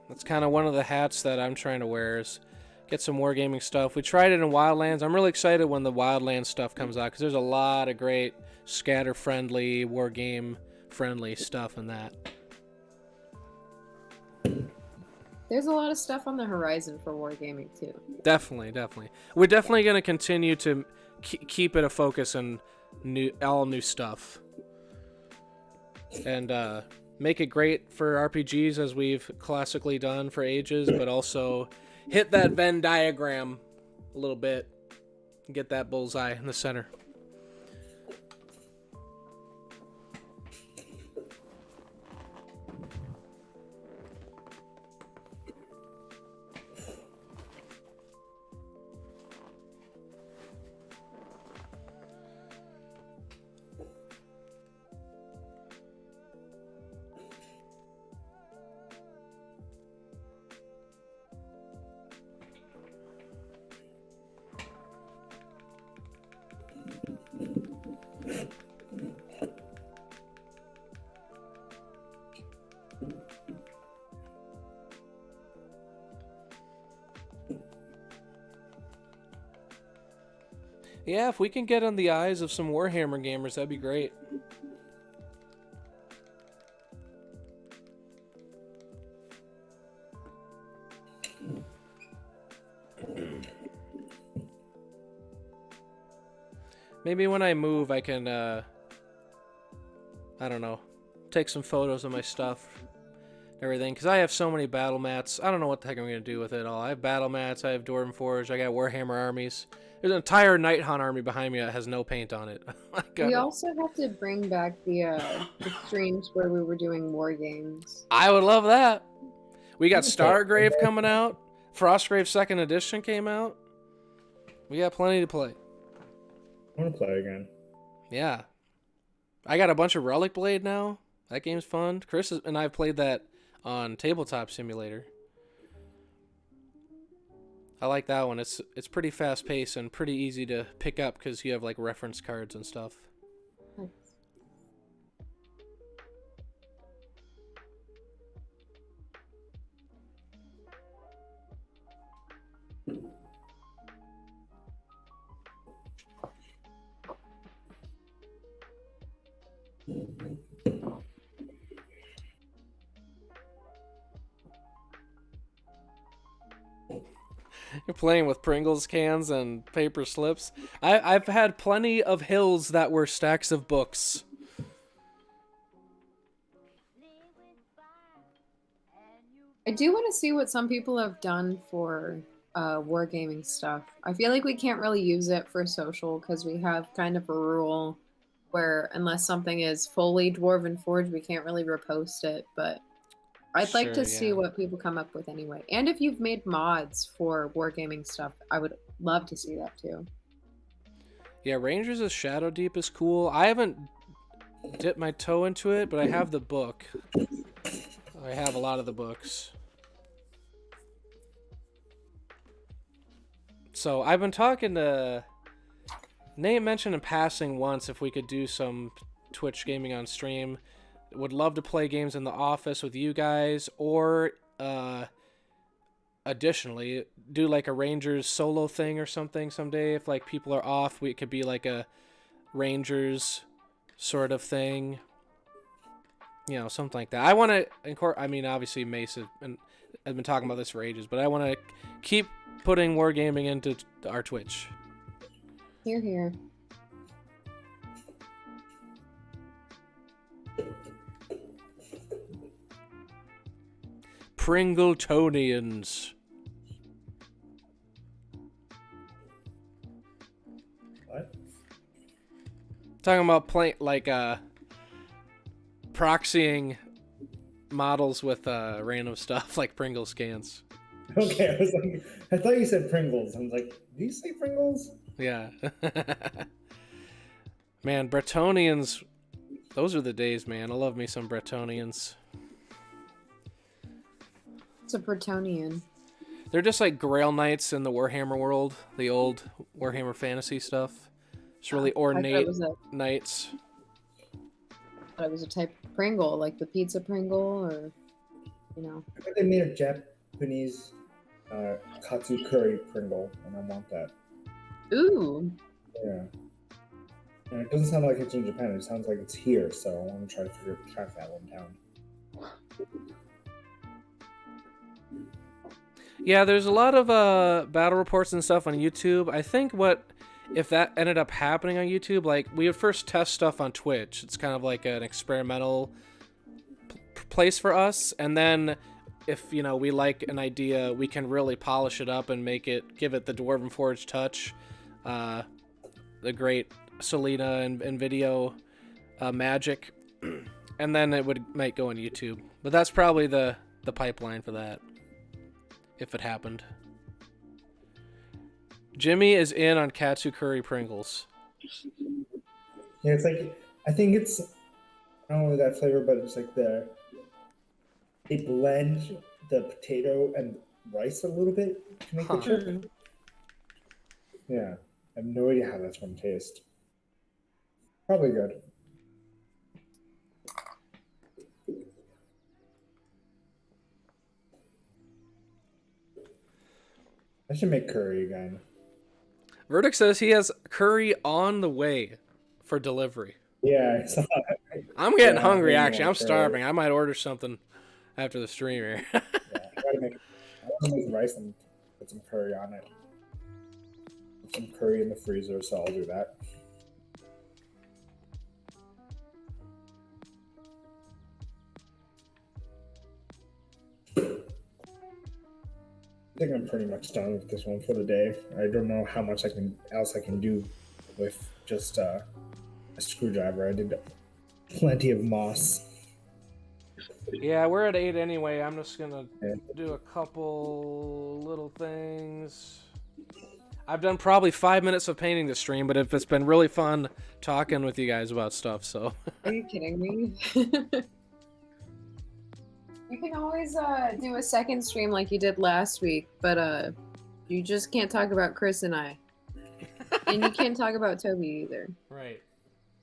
That's kind of one of the hats that I'm trying to wear is get some wargaming stuff. We tried it in Wildlands. I'm really excited when the Wildlands stuff comes out because there's a lot of great scatter-friendly, wargame-friendly stuff in that. There's a lot of stuff on the horizon for wargaming too. Definitely. We're definitely going to continue to keep it a focus on all new stuff. And make it great for RPGs as we've classically done for ages, but also hit that Venn diagram a little bit and get that bullseye in the center. Yeah, if we can get on the eyes of some Warhammer gamers, that'd be great. Maybe when I move, I can, I don't know, take some photos of my stuff and everything. Because I have so many battle mats. I don't know what the heck I'm going to do with it all. I have battle mats, I have Dwarven Forge, I got Warhammer armies. There's an entire Night Hunt army behind me that has no paint on it. We also have to bring back the streams where we were doing war games. I would love that. We got Stargrave coming out. Frostgrave 2nd Edition came out. We got plenty to play. I want to play again. Yeah. I got a bunch of Relic Blade now. That game's fun. Chris and I have played that on Tabletop Simulator. I like that one. It's pretty fast paced and pretty easy to pick up because you have like reference cards and stuff. Nice. You're playing with Pringles cans and paper slips. I've had plenty of hills that were stacks of books. I do want to see what some people have done for wargaming stuff. I feel like we can't really use it for social because we have kind of a rule where unless something is fully Dwarven Forge, we can't really repost it. But I'd like to see what people come up with anyway. And if you've made mods for wargaming stuff, I would love to see that too. Yeah, Rangers of Shadow Deep is cool. I haven't dip my toe into it, but I have the book. I have a lot of the books. So I've been talking to Nate, mentioned in passing once if we could do some Twitch gaming on stream. Would love to play games in the office with you guys, or additionally do like a Rangers solo thing or something someday. If like people are off, it could be like a Rangers sort of thing. You know, something like that. I want to incorporate. I mean, obviously Mace and I've been talking about this for ages, but I want to keep putting wargaming into our Twitch. Here, here. Pringletonians. What? Talking about playing like proxying models with random stuff like Pringle scans. Okay, I was like, I thought you said Pringles. I was like, did you say Pringles? Yeah. Man, Bretonians, those are the days, man. I love me some Bretonians. It's a Bretonian. They're just like Grail Knights in the Warhammer world, the old Warhammer fantasy stuff. It's really ornate knights. I thought it was a type of Pringle, like the pizza Pringle, or, you know. I think they made a Japanese katsu curry Pringle, and I want that. Ooh. Yeah. And it doesn't sound like it's in Japan, it sounds like it's here, so I want to try to track that one down. Yeah, there's a lot of battle reports and stuff on YouTube. I think if that ended up happening on YouTube, like we would first test stuff on Twitch. It's kind of like an experimental place for us, and then if we like an idea, we can really polish it up and give it the Dwarven Forge touch, the great Selena and video magic, and then might go on YouTube. But that's probably the pipeline for that, if it happened. Jimmy is in on Katsu Curry Pringles. Yeah, it's like, I think it's, I don't know that flavor, but it's like they blend the potato and rice a little bit to make the chip. Yeah, I have no idea how that's going to taste. Probably good. I should make curry again. Verdict says he has curry on the way for delivery. Yeah, I saw that. I'm getting hungry, actually. I'm starving. I might order something after the stream here. Yeah, I want to make rice and put some curry on it. Put some curry in the freezer, so I'll do that. I think I'm pretty much done with this one for the day. I don't know how much else I can do with just a screwdriver. I did plenty of moss. Yeah, we're at 8 anyway. I'm just gonna do a couple little things. I've done probably 5 minutes of painting this stream, but it's been really fun talking with you guys about stuff. So. Are you kidding me? You can always do a second stream like you did last week, but you just can't talk about Chris and I. And you can't talk about Toby either. Right.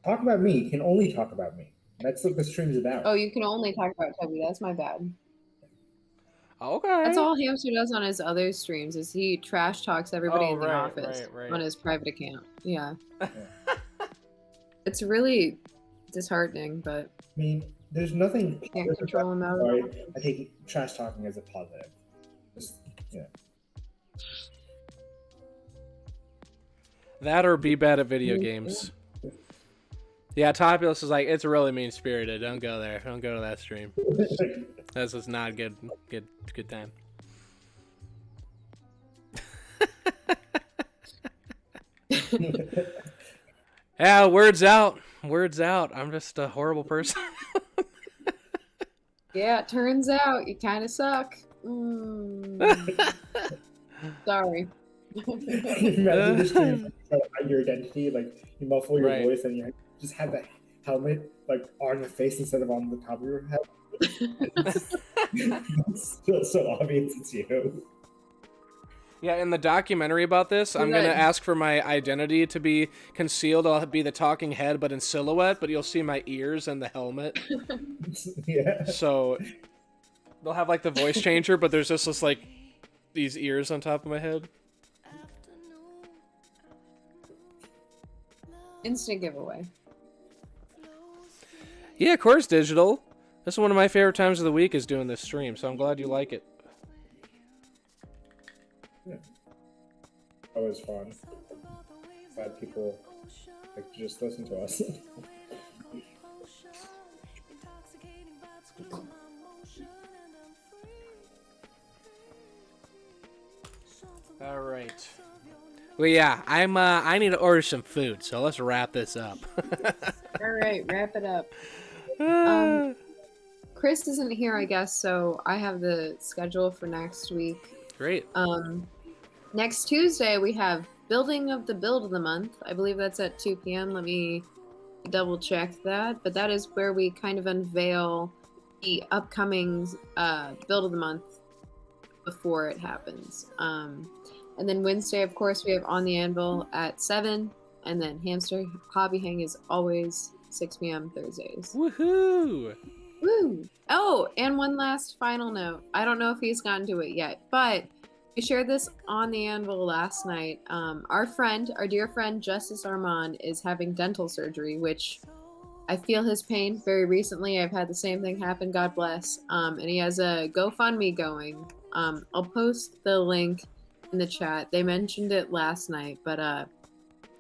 Talk about me. You can only talk about me. That's what the stream's about. Oh, you can only talk about Toby. That's my bad. Okay. That's all Hamster does on his other streams, is he trash talks everybody in the office on his private account. Yeah. It's really disheartening, but I mean, there's nothing. Can't control him out. I take trash talking as a positive. Just, yeah. That or be bad at video games. Yeah, Topulus is like, it's really mean-spirited. Don't go there. Don't go to that stream. That's just not a good time. Yeah, words out. Words out. I'm just a horrible person. Yeah, it turns out you kind of suck. Sorry. Imagine this stream, try to hide your identity, like you muffle your voice and you just have that helmet like on your face instead of on the top of your head. It's still so obvious it's you. Yeah, in the documentary about this, I'm going to ask for my identity to be concealed. I'll be the talking head, but in silhouette, but you'll see my ears and the helmet. Yeah. So they'll have like the voice changer, but there's just this like these ears on top of my head. Instant giveaway. Yeah, of course, digital. This is one of my favorite times of the week is doing this stream, so I'm glad you like it. Yeah. Always fun. Glad people like just listen to us. All right. Well, yeah, I need to order some food, so let's wrap this up. All right, wrap it up. Chris isn't here, I guess, so I have the schedule for next week. Great. Next Tuesday we have Building of the Build of the Month. I believe that's at 2 p.m. Let me double check that. But that is where we kind of unveil the upcoming Build of the Month before it happens. And then Wednesday, of course, we have On the Anvil at 7. And then Hamster Hobby Hang is always 6 p.m. Thursdays. Woohoo! Woo! Oh, and one last final note. I don't know if he's gotten to it yet, but we shared this on the Anvil last night. Our dear friend Justice Armand is having dental surgery, which I feel his pain very recently. I've had the same thing happen, God bless. And he has a GoFundMe going. I'll post the link in the chat. They mentioned it last night, but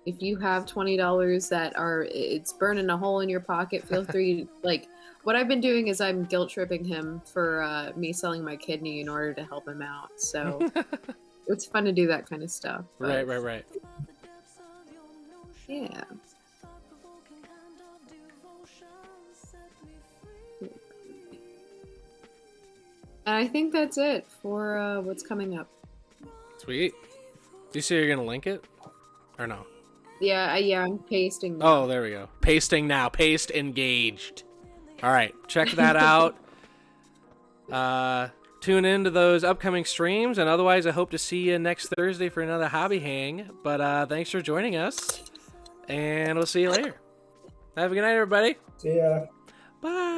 if you have $20 it's burning a hole in your pocket, feel free to, what I've been doing is I'm guilt tripping him for me selling my kidney in order to help him out. So it's fun to do that kind of stuff. Right. Yeah. And I think that's it for what's coming up. Sweet. Do you say you're gonna link it, or no? Yeah, I'm pasting now. Oh, there we go. Pasting now. Paste engaged. All right, check that out. Tune in to those upcoming streams, and otherwise I hope to see you next Thursday for another hobby hang. But thanks for joining us, and we'll see you later. Have a good night, everybody. See ya. Bye.